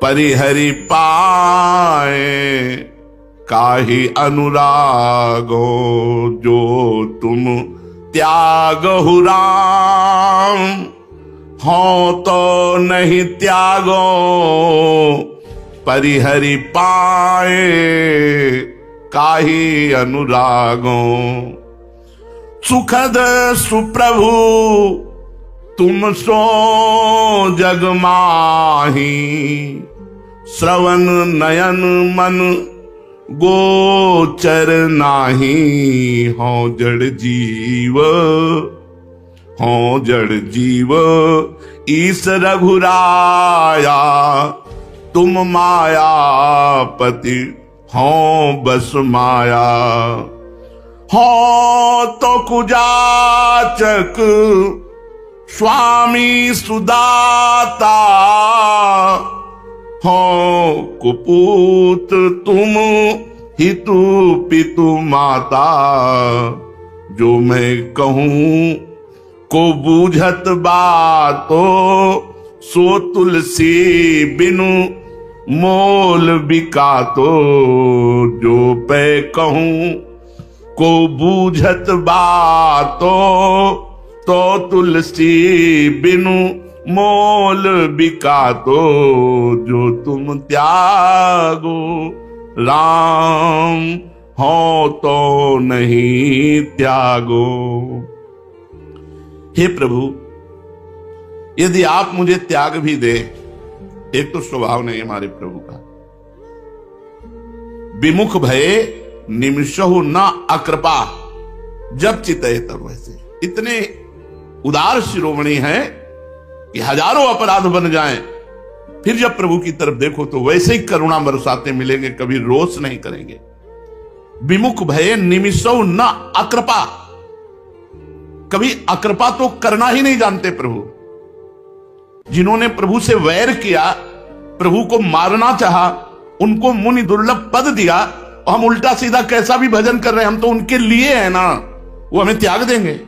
परिहरि पाए काहि अनुरागो। जो तुम त्यागो राम, हो तो नहीं त्यागो, परिहरि पाए काहि अनुरागो। सुखद सुप्रभु तुम सो जग माही, श्रवण नयन मन गोचर नाही। हो जड़ जीव, हो जड़ जीव ईस रघुराया, तुम मायापति हो बस माया। हो तो कुजाचक स्वामी सुदाता, हो कुपूत तुम हितु पितु माता। जो मैं कहूं को बूझत बातो, सो तुलसी बिनु मोल बिकातो। जो पे कहूं को बूझत बातो, तो तुलसी बिनु मोल बिका तो जो तुम त्यागो, राम हो तो नहीं त्यागो। हे प्रभु, यदि आप मुझे त्याग भी दे, एक तो स्वभाव नहीं हमारे प्रभु का, विमुख भये निमिषहु न अकृपा, जब चितये तब वैसे। इतने उदार शिरोमणि हैं कि हजारों अपराध बन जाएं, फिर जब प्रभु की तरफ देखो तो वैसे ही करुणा बरसाते मिलेंगे, कभी रोष नहीं करेंगे। विमुख भये निमिषहु न अकृपा, कभी अकृपा तो करना ही नहीं जानते प्रभु। जिन्होंने प्रभु से वैर किया, प्रभु को मारना चाहा, उनको मुनि दुर्लभ पद दिया, और हम उल्टा सीधा कैसा भी भजन कर रहे हैं, हम तो उनके लिए हैं ना, वो हमें त्याग देंगे।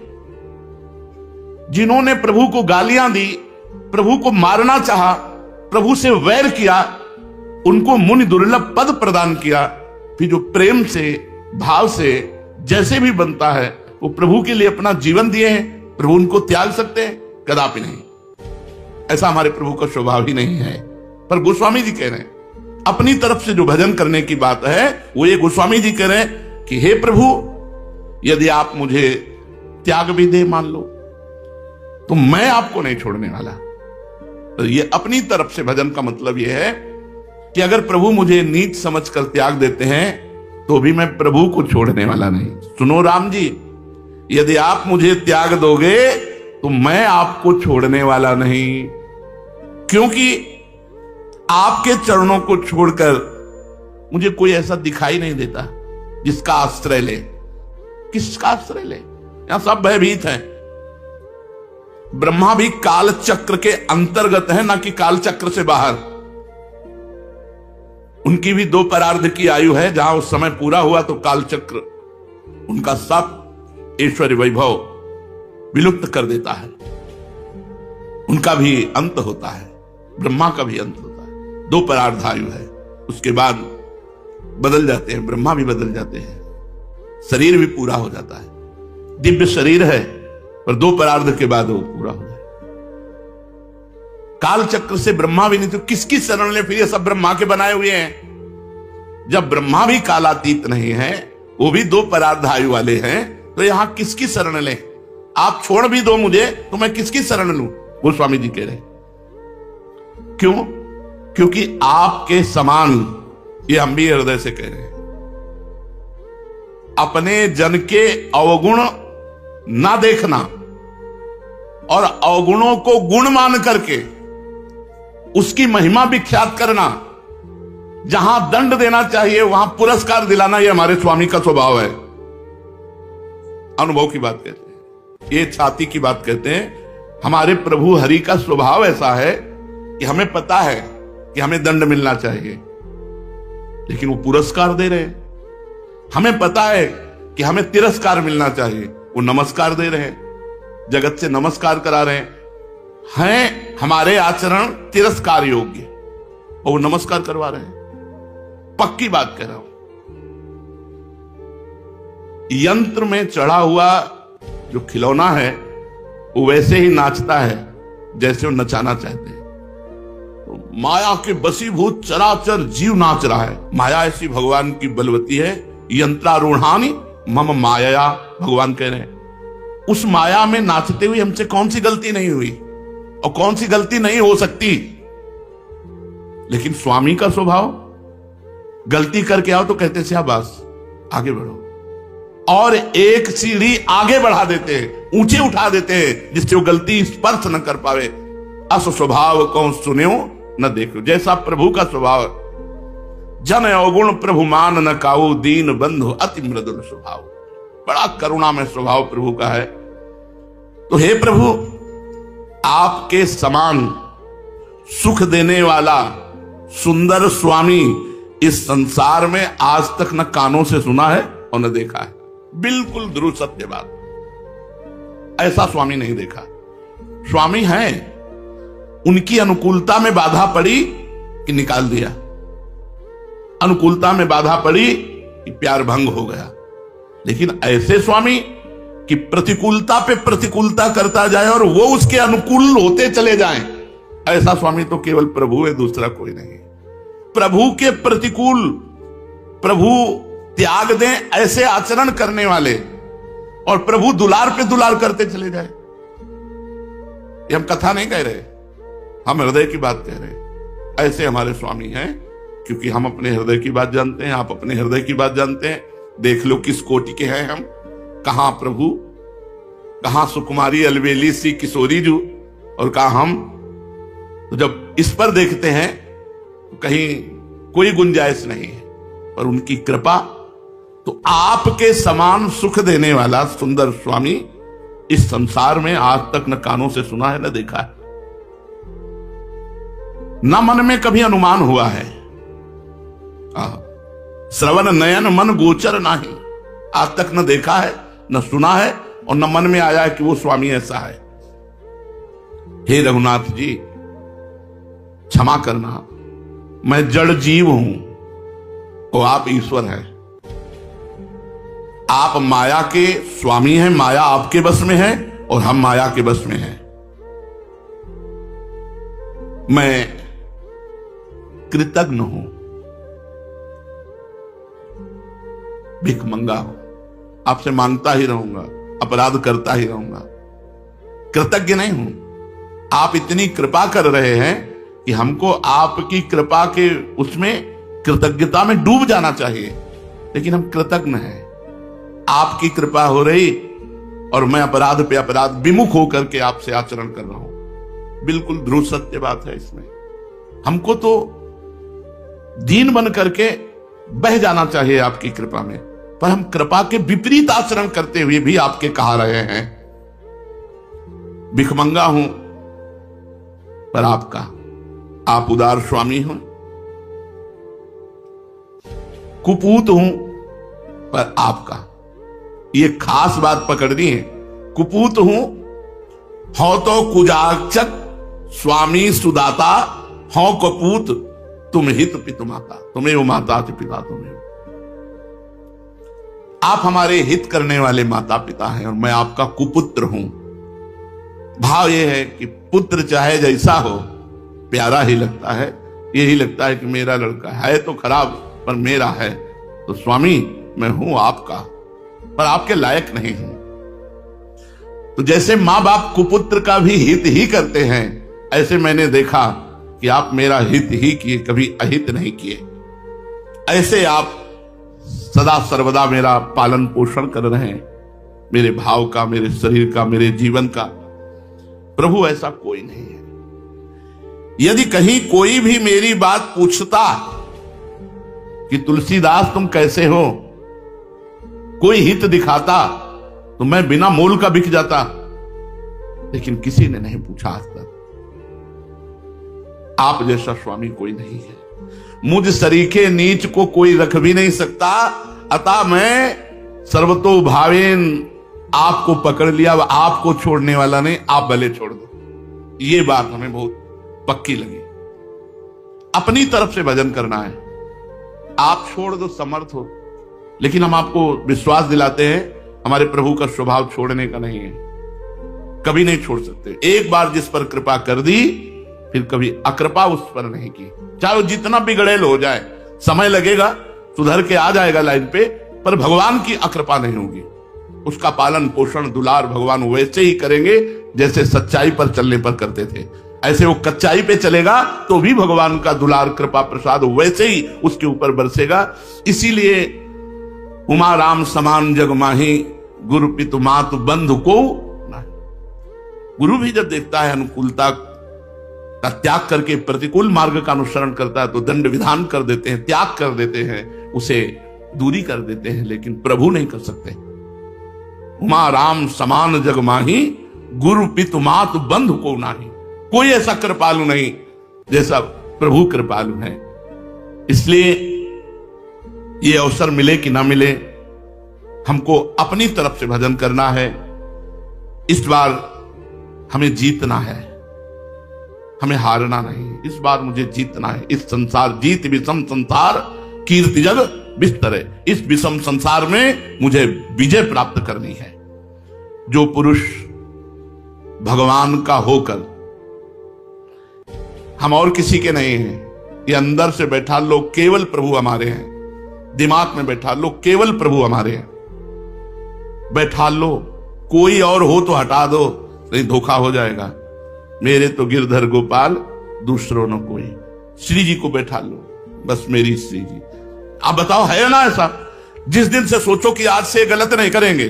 जिन्होंने प्रभु को गालियां दी, प्रभु को मारना चाहा, प्रभु से वैर किया, उनको मुनि दुर्लभ पद प्रदान किया, फिर जो प्रेम से भाव से जैसे भी बनता है वो प्रभु के लिए अपना जीवन दिए हैं, प्रभु उनको त्याग सकते हैं? कदापि नहीं। ऐसा हमारे प्रभु का स्वभाव ही नहीं है। पर गोस्वामी जी कह रहे हैं, अपनी तरफ से जो भजन करने की बात है वो ये गोस्वामी जी कह रहे हैं कि हे प्रभु, यदि आप मुझे त्याग भी दे मान लो, तो मैं आपको नहीं छोड़ने वाला। तो ये अपनी तरफ से भजन का मतलब ये है कि अगर प्रभु मुझे नीच समझकर त्याग देते हैं तो भी मैं प्रभु को छोड़ने वाला नहीं। सुनो राम जी, यदि आप मुझे त्याग दोगे तो मैं आपको छोड़ने वाला नहीं, क्योंकि आपके चरणों को छोड़कर मुझे कोई ऐसा दिखाई नहीं देता जिसका आश्रय ले। किसका आश्रय ले? यहां सब भयभीत हैं। ब्रह्मा भी काल चक्र के अंतर्गत है, ना कि काल चक्र से बाहर। उनकी भी 2 परार्ध की आयु है, जहां उस समय पूरा हुआ तो काल चक्र उनका सब ऐश्वर्य वैभव विलुप्त कर देता है। उनका भी अंत होता है, ब्रह्मा का भी अंत होता है। 2 परार्ध आयु है, उसके बाद बदल जाते हैं, ब्रह्मा भी बदल जाते हैं, शरीर भी पूरा हो जाता है। दिव्य शरीर है पर 2 परार्ध के बाद वो पूरा हो जाए। काल चक्र से ब्रह्मा भी नहीं तो किसकी शरण ले? फिर ये सब ब्रह्मा के बनाए हुए हैं। जब ब्रह्मा भी कालातीत नहीं है, वो भी 2 परार्ध आयु वाले हैं, तो यहां किसकी शरण ले? आप छोड़ भी दो मुझे तो मैं किसकी शरण लूं? गोस्वामी जी कह रहे। क्यों? क्योंकि आपके समान, ये हम भी हृदय से कह रहे हैं, अपने जन के अवगुण ना देखना और अवगुणों को गुण मान करके उसकी महिमा विख्यात करना, जहां दंड देना चाहिए वहां पुरस्कार दिलाना, यह हमारे स्वामी का स्वभाव है। अनुभव की बात कहते हैं, ये छाती की बात कहते हैं। हमारे प्रभु हरि का स्वभाव ऐसा है कि हमें पता है कि हमें दंड मिलना चाहिए, लेकिन वो पुरस्कार दे रहे हैं। हमें पता है कि हमें तिरस्कार मिलना चाहिए, वो नमस्कार दे रहे हैं, जगत से नमस्कार करा रहे हैं। हमारे आचरण तिरस्कार योग्य और वो नमस्कार करवा रहे हैं। पक्की बात कह रहा हूं। यंत्र में चढ़ा हुआ जो खिलौना है वो वैसे ही नाचता है जैसे वो नचाना चाहते हैं। तो माया के बसीभूत चराचर जीव नाच रहा है। माया ऐसी भगवान की बलवती है। यंत्रारूढ़ानी मम माया, भगवान कह रहे हैं। उस माया में नाचते हुए हमसे कौन सी गलती नहीं हुई और कौन सी गलती नहीं हो सकती। लेकिन स्वामी का स्वभाव, गलती करके आओ तो कहते शाबाश, आगे बढ़ो, और एक सीढ़ी आगे बढ़ा देते हैं, ऊंचे उठा देते हैं, जिससे वो गलती स्पर्श न कर पावे। अस स्वभाव कौन सुन्यो न देखो, जैसा प्रभु का स्वभाव। जन अवगुण प्रभु मान न काऊ, दीन बंधु अति मृदुल स्वभाव। बड़ा करुणा में स्वभाव प्रभु का है। तो हे प्रभु, आपके समान सुख देने वाला सुंदर स्वामी इस संसार में आज तक न कानों से सुना है और न देखा है। बिल्कुल ध्रुव सत्य बात। ऐसा स्वामी नहीं देखा। स्वामी है, उनकी अनुकूलता में बाधा पड़ी कि निकाल दिया, अनुकूलता में बाधा पड़ी कि प्यार भंग हो गया। लेकिन ऐसे स्वामी कि प्रतिकूलता पे प्रतिकूलता करता जाए और वो उसके अनुकूल होते चले जाएं, ऐसा स्वामी तो केवल प्रभु है, दूसरा कोई नहीं। प्रभु के प्रतिकूल, प्रभु त्याग दें ऐसे आचरण करने वाले, और प्रभु दुलार पे दुलार करते चले जाए। ये हम कथा नहीं कह रहे, हम हृदय की बात कह रहे। ऐसे हमारे स्वामी हैं, क्योंकि हम अपने हृदय की बात जानते हैं, आप अपने हृदय की बात जानते हैं। देख लो किस कोटि के हैं हम, कहां प्रभु, कहां सुकुमारी अलवेली सी किशोरी जू, और कहां हम। तो जब इस पर देखते हैं तो कहीं कोई गुंजाइश नहीं है, पर उनकी कृपा। तो आपके समान सुख देने वाला सुंदर स्वामी इस संसार में आज तक न कानों से सुना है, न देखा है, न मन में कभी अनुमान हुआ है। श्रवण नयन मन गोचर नहीं, आज तक न देखा है, न सुना है, और न मन में आया है कि वो स्वामी ऐसा है। हे रघुनाथ जी, क्षमा करना, मैं जड़ जीव हूं और आप ईश्वर हैं। आप माया के स्वामी हैं, माया आपके बस में है और हम माया के बस में हैं। मैं कृतज्ञ हूं, भीख मंगा हूं, आपसे मांगता ही रहूंगा, अपराध करता ही रहूंगा, कृतज्ञ नहीं हूं। आप इतनी कृपा कर रहे हैं कि हमको आपकी कृपा के उसमें कृतज्ञता में डूब जाना चाहिए, लेकिन हम कृतज्ञ हैं। आपकी कृपा हो रही और मैं अपराध पे अपराध विमुख होकर के आपसे आचरण कर रहा हूं। बिल्कुल ध्रुव सत्य बात है इसमें। हमको तो दीन बन करके बह जाना चाहिए आपकी कृपा में, पर हम कृपा के विपरीत आचरण करते हुए भी आपके कहा रहे हैं। भिखमंगा हूं पर आपका, आप उदार स्वामी हो। कुपूत हूं पर आपका, ये खास बात पकड़नी है। कुपूत हूं, हो तो कुजाचक स्वामी सुदाता, हो कपूत तुम हित पितु माता, तुम्हें वो माता पिता तुम्हें। आप हमारे हित करने वाले माता पिता हैं और मैं आपका कुपुत्र हूं। भाव यह है कि पुत्र चाहे जैसा हो प्यारा ही लगता है, यही लगता है कि मेरा लड़का है तो खराब पर मेरा है। तो स्वामी मैं हूं आपका, पर आपके लायक नहीं हूं। तो जैसे मां बाप कुपुत्र का भी हित ही करते हैं, ऐसे मैंने देखा कि आप मेरा हित ही किए, कभी अहित नहीं किए। ऐसे आप सदा सर्वदा मेरा पालन पोषण कर रहे हैं, मेरे भाव का, मेरे शरीर का, मेरे जीवन का। प्रभु ऐसा कोई नहीं है। यदि कहीं कोई भी मेरी बात पूछता कि तुलसीदास तुम कैसे हो, कोई हित दिखाता, तो मैं बिना मोल का बिक जाता, लेकिन किसी ने नहीं पूछा आज तक। आप जैसा स्वामी कोई नहीं है। मुझ सरीखे नीच को कोई रख भी नहीं सकता, अतः मैं सर्वतो भावेन आपको पकड़ लिया, आपको छोड़ने वाला नहीं, आप भले छोड़ दो। ये बात हमें बहुत पक्की लगी। अपनी तरफ से भजन करना है, आप छोड़ दो, समर्थ हो, लेकिन हम आपको विश्वास दिलाते हैं हमारे प्रभु का स्वभाव छोड़ने का नहीं है, कभी नहीं छोड़ सकते। एक बार जिस पर कृपा कर दी, फिर कभी अकृपा उस पर नहीं की। चाहे वो जितना बिगड़ेल हो जाए, समय लगेगा, सुधर के आ जाएगा लाइन पे, पर भगवान की अकृपा नहीं होगी। उसका पालन पोषण दुलार भगवान वैसे ही करेंगे जैसे सच्चाई पर चलने पर करते थे। ऐसे वो कच्चाई पे चलेगा तो भी भगवान का दुलार कृपा प्रसाद वैसे ही उसके ऊपर बरसेगा। इसीलिए उमा राम समान जग माही, गुरु पितु मातु बंधु को। गुरु भी जब देखता है अनुकूलता का त्याग करके प्रतिकूल मार्ग का अनुसरण करता है, तो दंड विधान कर देते हैं, त्याग कर देते हैं, उसे दूरी कर देते हैं। लेकिन प्रभु नहीं कर सकते। उमा राम समान जग माही, गुरु पितु मातु बंधु को नाही। कोई ऐसा कृपालु नहीं जैसा प्रभु कृपालु है। इसलिए ये अवसर मिले कि ना मिले, हमको अपनी तरफ से भजन करना है। इस बार हमें जीतना है, हमें हारना नहीं। इस बार मुझे जीतना है। इस संसार जीत विषम संसार, कीर्ति जग बिस्तर है। इस विषम संसार में मुझे विजय प्राप्त करनी है। जो पुरुष भगवान का होकर, हम और किसी के नहीं हैं, ये अंदर से बैठा लो केवल प्रभु हमारे हैं, दिमाग में बैठा लो केवल प्रभु हमारे हैं, बैठा लो, कोई और हो तो हटा दो, नहीं धोखा हो जाएगा। मेरे तो गिरधर गोपाल दूसरों न कोई, श्री जी को बैठा लो, बस मेरी श्री जी। आप बताओ है ना ऐसा? जिस दिन से सोचो कि आज से गलत नहीं करेंगे,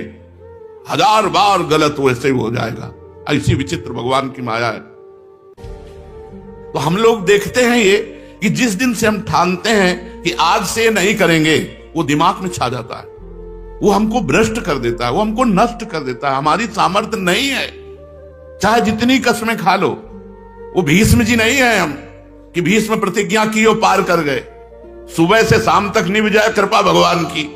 1000 बार गलत वैसे ही हो जाएगा। ऐसी विचित्र भगवान की माया है। तो हम लोग देखते हैं ये कि जिस दिन से हम ठानते हैं कि आज से नहीं करेंगे, वो दिमाग में छा जाता है, वो हमको भ्रष्ट कर देता है, वो हमको नष्ट कर देता है। हमारी सामर्थ्य नहीं है, चाहे जितनी कसमें खा लो। वो भीष्म जी नहीं है हम कि भीष्म प्रतिज्ञा की और पार कर गए, सुबह से शाम तक निभ जाए कृपा भगवान की,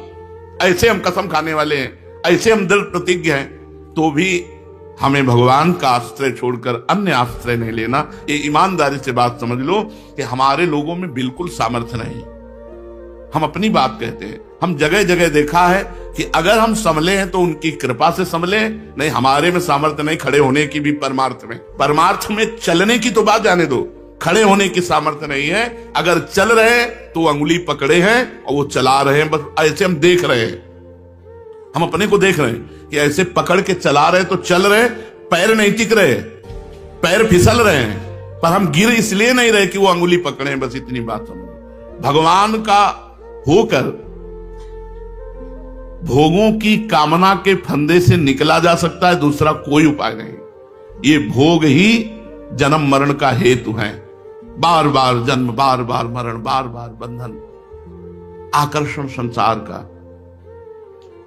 ऐसे हम कसम खाने वाले हैं, ऐसे हम दृढ़ प्रतिज्ञ हैं। तो भी हमें भगवान का आश्रय छोड़कर अन्य आश्रय नहीं लेना। ये ईमानदारी से बात समझ लो कि हमारे लोगों में बिल्कुल सामर्थ्य नहीं। हम अपनी बात कहते हैं, हम जगह जगह देखा है कि अगर हम संभले हैं तो उनकी कृपा से संभले, नहीं हमारे में सामर्थ्य नहीं खड़े होने की भी। परमार्थ में चलने की तो बात जाने दो, खड़े होने की सामर्थ्य नहीं है। अगर चल रहे तो अंगुली पकड़े हैं और वो चला रहे हैं, बस ऐसे हम देख रहे हैं। हम अपने को देख रहे हैं कि ऐसे पकड़ के चला रहे तो चल रहे, पैर नहीं टिक रहे, पैर फिसल रहे हैं, पर हम गिर इसलिए नहीं रहे कि वो अंगुली पकड़े, बस इतनी बात समझो। भगवान का होकर भोगों की कामना के फंदे से निकला जा सकता है, दूसरा कोई उपाय नहीं। ये भोग ही जन्म मरण का हेतु है। बार बार जन्म, बार बार मरण, बार बार बंधन, आकर्षण संसार का।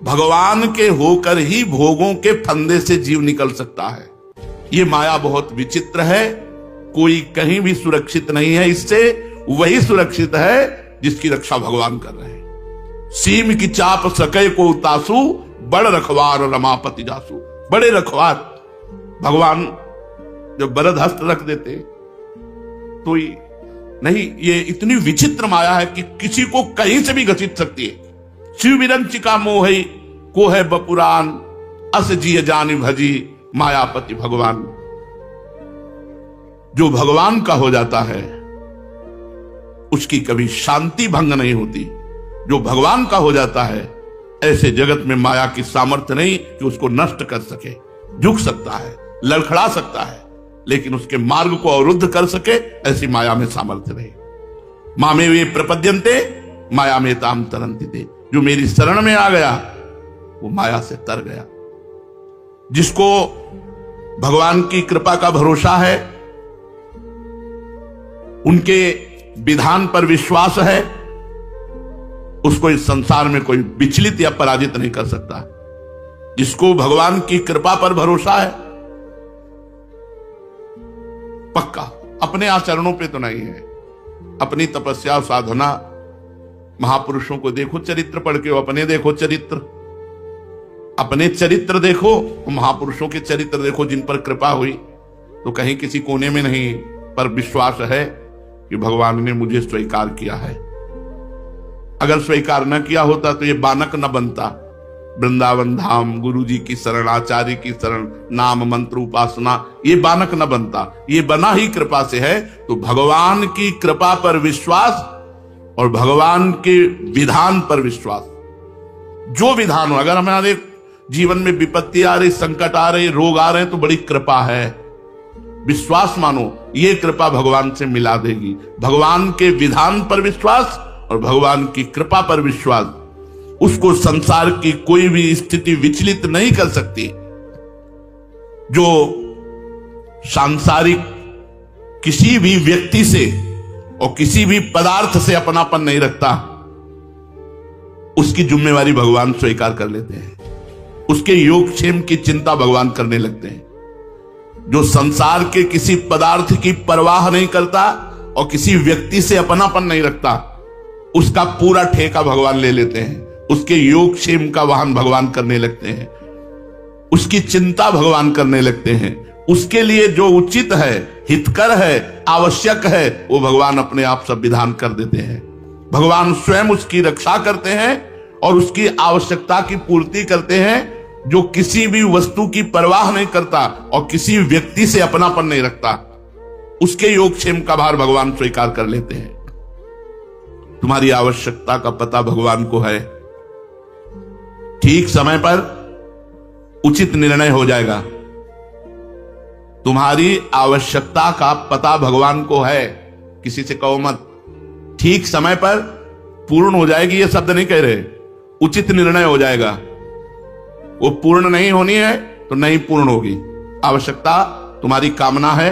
भगवान के होकर ही भोगों के फंदे से जीव निकल सकता है। ये माया बहुत विचित्र है, कोई कहीं भी सुरक्षित नहीं है इससे। वही सुरक्षित है जिसकी रक्षा भगवान कर रहे हैं। सीम की चाप सके को उतासु, बड़ रखवार रमापति जासु। बड़े रखवार भगवान जब बरद हस्त रख देते तो नहीं, ये इतनी विचित्र माया है कि किसी को कहीं से भी घसीट सकती है। शिव विरंचिका मोहि को है बपुरान, अस जिय जानि भजी मायापति भगवान। जो भगवान का हो जाता है उसकी कभी शांति भंग नहीं होती। जो भगवान का हो जाता है, ऐसे जगत में माया की सामर्थ्य नहीं कि उसको नष्ट कर सके। झुक सकता है, लड़खड़ा सकता है, लेकिन उसके मार्ग को अवरुद्ध कर सके, ऐसी माया में सामर्थ्य नहीं। मामे वे प्रपद्यन्ते माया में ताम तरंति थे। जो मेरी शरण में आ गया वो माया से तर गया। जिसको भगवान की कृपा का भरोसा है, उनके विधान पर विश्वास है, उसको इस संसार में कोई विचलित या पराजित नहीं कर सकता। जिसको भगवान की कृपा पर भरोसा है, पक्का, अपने आचरणों पे तो नहीं है, अपनी तपस्या साधना, महापुरुषों को देखो, चरित्र पढ़ के, अपने देखो चरित्र, अपने चरित्र देखो, महापुरुषों के चरित्र देखो जिन पर कृपा हुई। तो कहीं किसी कोने में नहीं, पर विश्वास है कि भगवान ने मुझे स्वीकार किया है। अगर स्वीकार न किया होता तो ये बानक न बनता। वृंदावन धाम, गुरु जी की शरण, आचार्य की शरण, नाम मंत्र उपासना, ये बानक न बनता। ये बना ही कृपा से है। तो भगवान की कृपा पर विश्वास और भगवान के विधान पर विश्वास, जो विधान हो। अगर हमारे जीवन में विपत्ति आ रही, संकट आ रही, रोग आ रहे हैं, तो बड़ी कृपा है, विश्वास मानो, ये कृपा भगवान से मिला देगी। भगवान के विधान पर विश्वास और भगवान की कृपा पर विश्वास, उसको संसार की कोई भी स्थिति विचलित नहीं कर सकती। जो सांसारिक किसी भी व्यक्ति से और किसी भी पदार्थ से अपनापन नहीं रखता, उसकी जिम्मेवारी भगवान स्वीकार कर लेते हैं। उसके योगक्षेम की चिंता भगवान करने लगते हैं। जो संसार के किसी पदार्थ की परवाह नहीं करता और किसी व्यक्ति से अपनापन नहीं रखता, उसका पूरा ठेका भगवान ले लेते हैं। उसके योगक्षेम का वाहन भगवान करने लगते हैं, उसकी चिंता भगवान करने लगते हैं। उसके लिए जो उचित है, हितकर है, आवश्यक है, वो भगवान अपने आप सब विधान कर देते हैं। भगवान स्वयं उसकी रक्षा करते हैं और उसकी आवश्यकता की पूर्ति करते हैं। जो किसी भी वस्तु की परवाह नहीं करता और किसी व्यक्ति से अपनापन नहीं रखता, उसके योगक्षेम का भार भगवान स्वीकार कर लेते हैं। तुम्हारी आवश्यकता का पता भगवान को है, ठीक समय पर उचित निर्णय हो जाएगा। तुम्हारी आवश्यकता का पता भगवान को है, किसी से कहो मत, ठीक समय पर पूर्ण हो जाएगी, ये शब्द नहीं कह रहे, उचित निर्णय हो जाएगा। वो पूर्ण नहीं होनी है तो नहीं पूर्ण होगी। आवश्यकता तुम्हारी कामना है,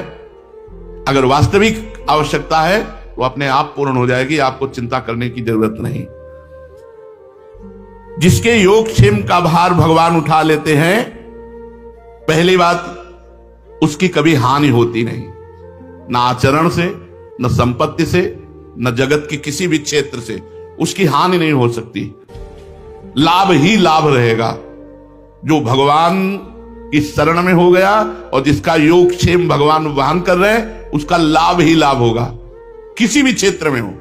अगर वास्तविक आवश्यकता है तो अपने आप पूर्ण हो जाएगी, आपको चिंता करने की जरूरत नहीं। जिसके योगक्षेम का भार भगवान उठा लेते हैं, पहली बात उसकी कभी हानि होती नहीं, ना आचरण से, न संपत्ति से, न जगत के किसी भी क्षेत्र से उसकी हानि नहीं हो सकती। लाभ ही लाभ रहेगा। जो भगवान की शरण में हो गया और जिसका योगक्षेम भगवान वहन कर रहे हैं, उसका लाभ ही लाभ होगा। किसी भी क्षेत्र में हो,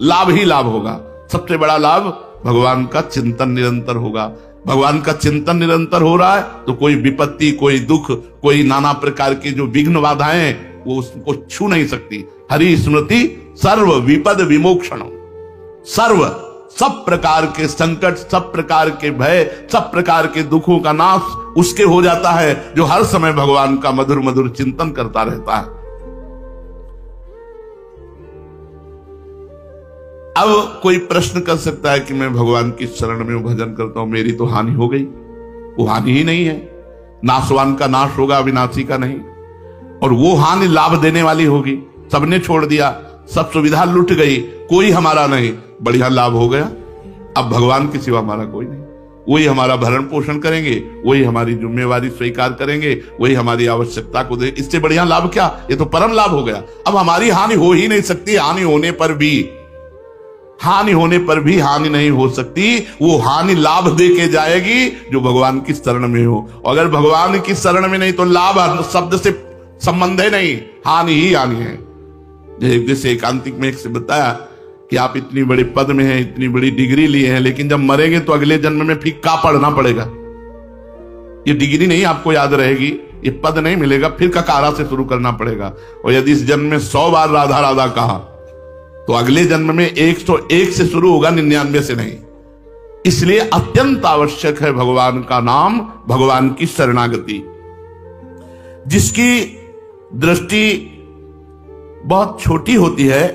लाभ ही लाभ होगा। सबसे बड़ा लाभ भगवान का चिंतन निरंतर होगा। भगवान का चिंतन निरंतर हो रहा है तो कोई विपत्ति, कोई दुख, कोई नाना प्रकार की जो विघ्न बाधाएं हैं वो उसको छू नहीं सकती। हरि स्मृति सर्व विपद विमोक्षण। सर्व, सब प्रकार के संकट, सब प्रकार के भय, सब प्रकार के दुखों का नाश उसके हो जाता है जो हर समय भगवान का मधुर मधुर चिंतन करता रहता है। अब कोई प्रश्न कर सकता है कि मैं भगवान की शरण में भजन करता हूं, मेरी तो हानि हो गई। वो हानि ही नहीं है। नाशवान का नाश होगा, अविनाशी का नहीं। और वो हानि लाभ देने वाली होगी। सबने छोड़ दिया, सब सुविधा लुट गई, कोई हमारा नहीं, बढ़िया लाभ हो गया। अब भगवान के सिवा हमारा कोई नहीं। वही हमारा भरण पोषण करेंगे, वही हमारी जिम्मेवारी स्वीकार करेंगे, वही हमारी आवश्यकता को दे। इससे बढ़िया लाभ क्या? ये तो परम लाभ हो गया। अब हमारी हानि हो ही नहीं सकती। हानि होने पर भी हानि नहीं हो सकती। वो हानि लाभ दे के जाएगी जो भगवान की शरण में हो। अगर भगवान की शरण में नहीं तो लाभ शब्द से संबंध है नहीं, हानि ही हानि है। जैसे एकांतिक में एक से बताया कि आप इतनी बड़े पद में हैं, इतनी बड़ी डिग्री लिए हैं, लेकिन जब मरेंगे तो अगले जन्म में फिर का पढ़ना पड़ेगा। ये डिग्री नहीं आपको याद रहेगी, ये पद नहीं मिलेगा, फिर ककारा से शुरू करना पड़ेगा। और यदि इस जन्म में 100 बार राधा राधा कहा तो अगले जन्म में 101 से शुरू होगा, 99 से नहीं। इसलिए अत्यंत आवश्यक है भगवान का नाम, भगवान की शरणागति। जिसकी दृष्टि बहुत छोटी होती है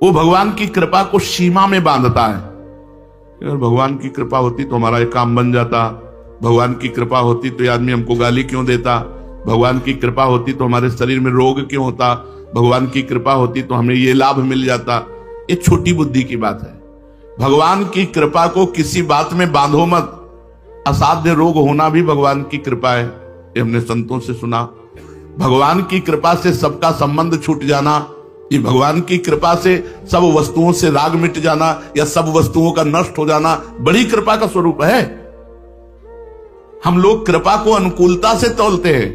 वो भगवान की कृपा को सीमा में बांधता है। अगर भगवान की कृपा होती तो हमारा एक काम बन जाता, भगवान की कृपा होती तो ये आदमी हमको गाली क्यों देता, भगवान की कृपा होती तो हमारे शरीर में रोग क्यों होता, भगवान की कृपा होती तो हमें ये लाभ मिल जाता। ये छोटी बुद्धि की बात है। भगवान की कृपा को किसी बात में बांधो मत। असाध्य रोग होना भी भगवान की कृपा है, ये हमने संतों से सुना। भगवान की कृपा से सबका संबंध छूट जाना, ये भगवान की कृपा से सब वस्तुओं से राग मिट जाना या सब वस्तुओं का नष्ट हो जाना बड़ी कृपा का स्वरूप है। हम लोग कृपा को अनुकूलता से तौलते हैं।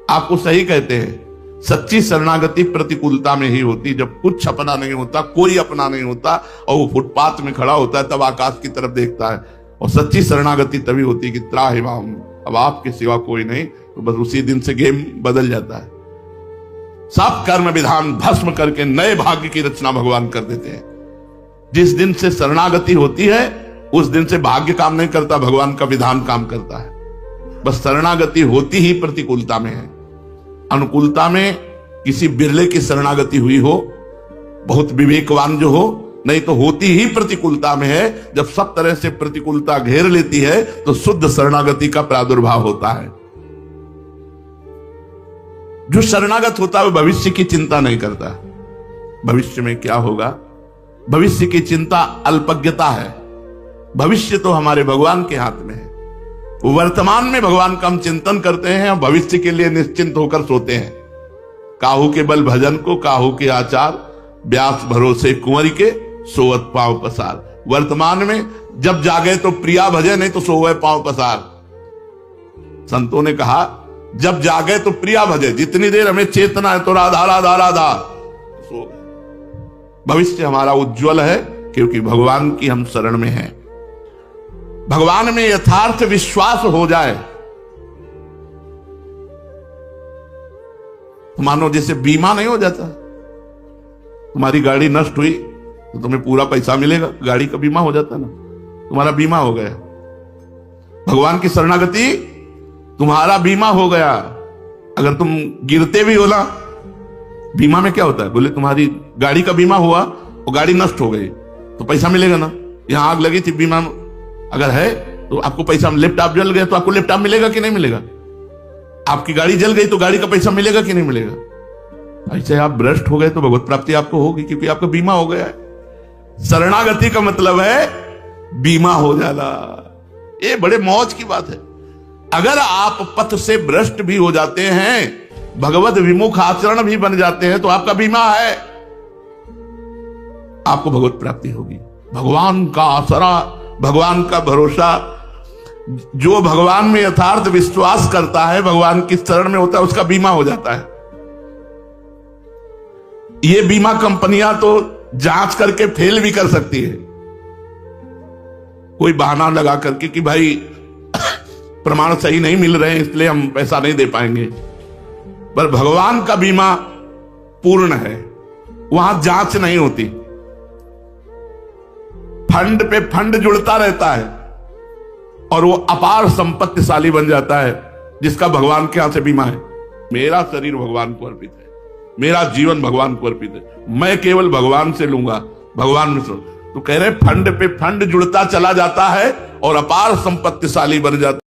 आपको सही कहते हैं, सच्ची शरणागति प्रतिकूलता में ही होती। जब कुछ अपना नहीं होता, कोई अपना नहीं होता और वो फुटपाथ में खड़ा होता है तब आकाश की तरफ देखता है। और सच्ची शरणागति तभी होती है कि त्राहिमाम, अब आपके सिवा कोई नहीं। तो बस उसी दिन से गेम बदल जाता है। सब कर्म विधान भस्म करके नए भाग्य की रचना भगवान कर देते हैं। जिस दिन से शरणागति होती है उस दिन से भाग्य काम नहीं करता, भगवान का विधान काम करता है। बस शरणागति होती ही प्रतिकूलता में है। अनुकूलता में किसी बिरले की शरणागति हुई हो, बहुत विवेकवान जो हो, नहीं तो होती ही प्रतिकूलता में है। जब सब तरह से प्रतिकूलता घेर लेती है तो शुद्ध शरणागति का प्रादुर्भाव होता है। जो शरणागत होता है वो भविष्य की चिंता नहीं करता। भविष्य में क्या होगा, भविष्य की चिंता अल्पज्ञता है। भविष्य तो हमारे भगवान के हाथ में है। वर्तमान में भगवान का हम चिंतन करते हैं और भविष्य के लिए निश्चिंत होकर सोते हैं। काहू के बल भजन को काहू के आचार, व्यास भरोसे कुंवरी के सोवत पांव पसार। वर्तमान में जब जागे तो प्रिया भजे, नहीं तो सोवे पांव पसार। संतों ने कहा जब जागे तो प्रिया भजे, जितनी देर हमें चेतना है तो राधा राधा राधा। भविष्य हमारा उज्जवल है क्योंकि भगवान की हम शरण में हैं। भगवान में यथार्थ विश्वास हो जाए तो मानो जैसे बीमा नहीं हो जाता, तुम्हारी गाड़ी नष्ट हुई तो तुम्हें पूरा पैसा मिलेगा, गाड़ी का बीमा हो जाता ना, तुम्हारा बीमा हो गया। भगवान की शरणागति तुम्हारा बीमा हो गया। अगर तुम गिरते भी हो ना, बीमा में क्या होता है, बोले तुम्हारी गाड़ी का बीमा हुआ और गाड़ी नष्ट हो गई तो पैसा मिलेगा ना। यहां आग लगी थी, बीमा अगर है तो आपको पैसा, लैपटॉप जल गया तो आपको लैपटॉप मिलेगा कि नहीं मिलेगा, आपकी गाड़ी जल गई तो गाड़ी का पैसा मिलेगा कि नहीं मिलेगा। ऐसे आप भ्रष्ट हो गए तो भगवत प्राप्ति आपको होगी, क्योंकि आपका बीमा हो गया है। शरणागति का मतलब है बीमा हो जाना। ये बड़े मौज की बात है। अगर आप पथ से भ्रष्ट भी हो जाते हैं, भगवत विमुख आचरण भी बन जाते हैं, तो आपका बीमा है, आपको भगवत प्राप्ति होगी। भगवान का आसरा, भगवान का भरोसा, जो भगवान में यथार्थ विश्वास करता है, भगवान की शरण में होता है, उसका बीमा हो जाता है। ये बीमा कंपनियां तो जांच करके फेल भी कर सकती है, कोई बहाना लगा करके कि भाई प्रमाण सही नहीं मिल रहे हैं इसलिए हम पैसा नहीं दे पाएंगे। पर भगवान का बीमा पूर्ण है, वहां जांच नहीं होती, फंड पे फंड जुड़ता रहता है और वो अपार संपत्तिशाली बन जाता है जिसका भगवान के यहां से बीमा है। मेरा शरीर भगवान को अर्पित है, मेरा जीवन भगवान को अर्पित है, मैं केवल भगवान से लूंगा, भगवान में तो कह रहे फंड पे फंड जुड़ता चला जाता है और अपार संपत्तिशाली बन जाता है।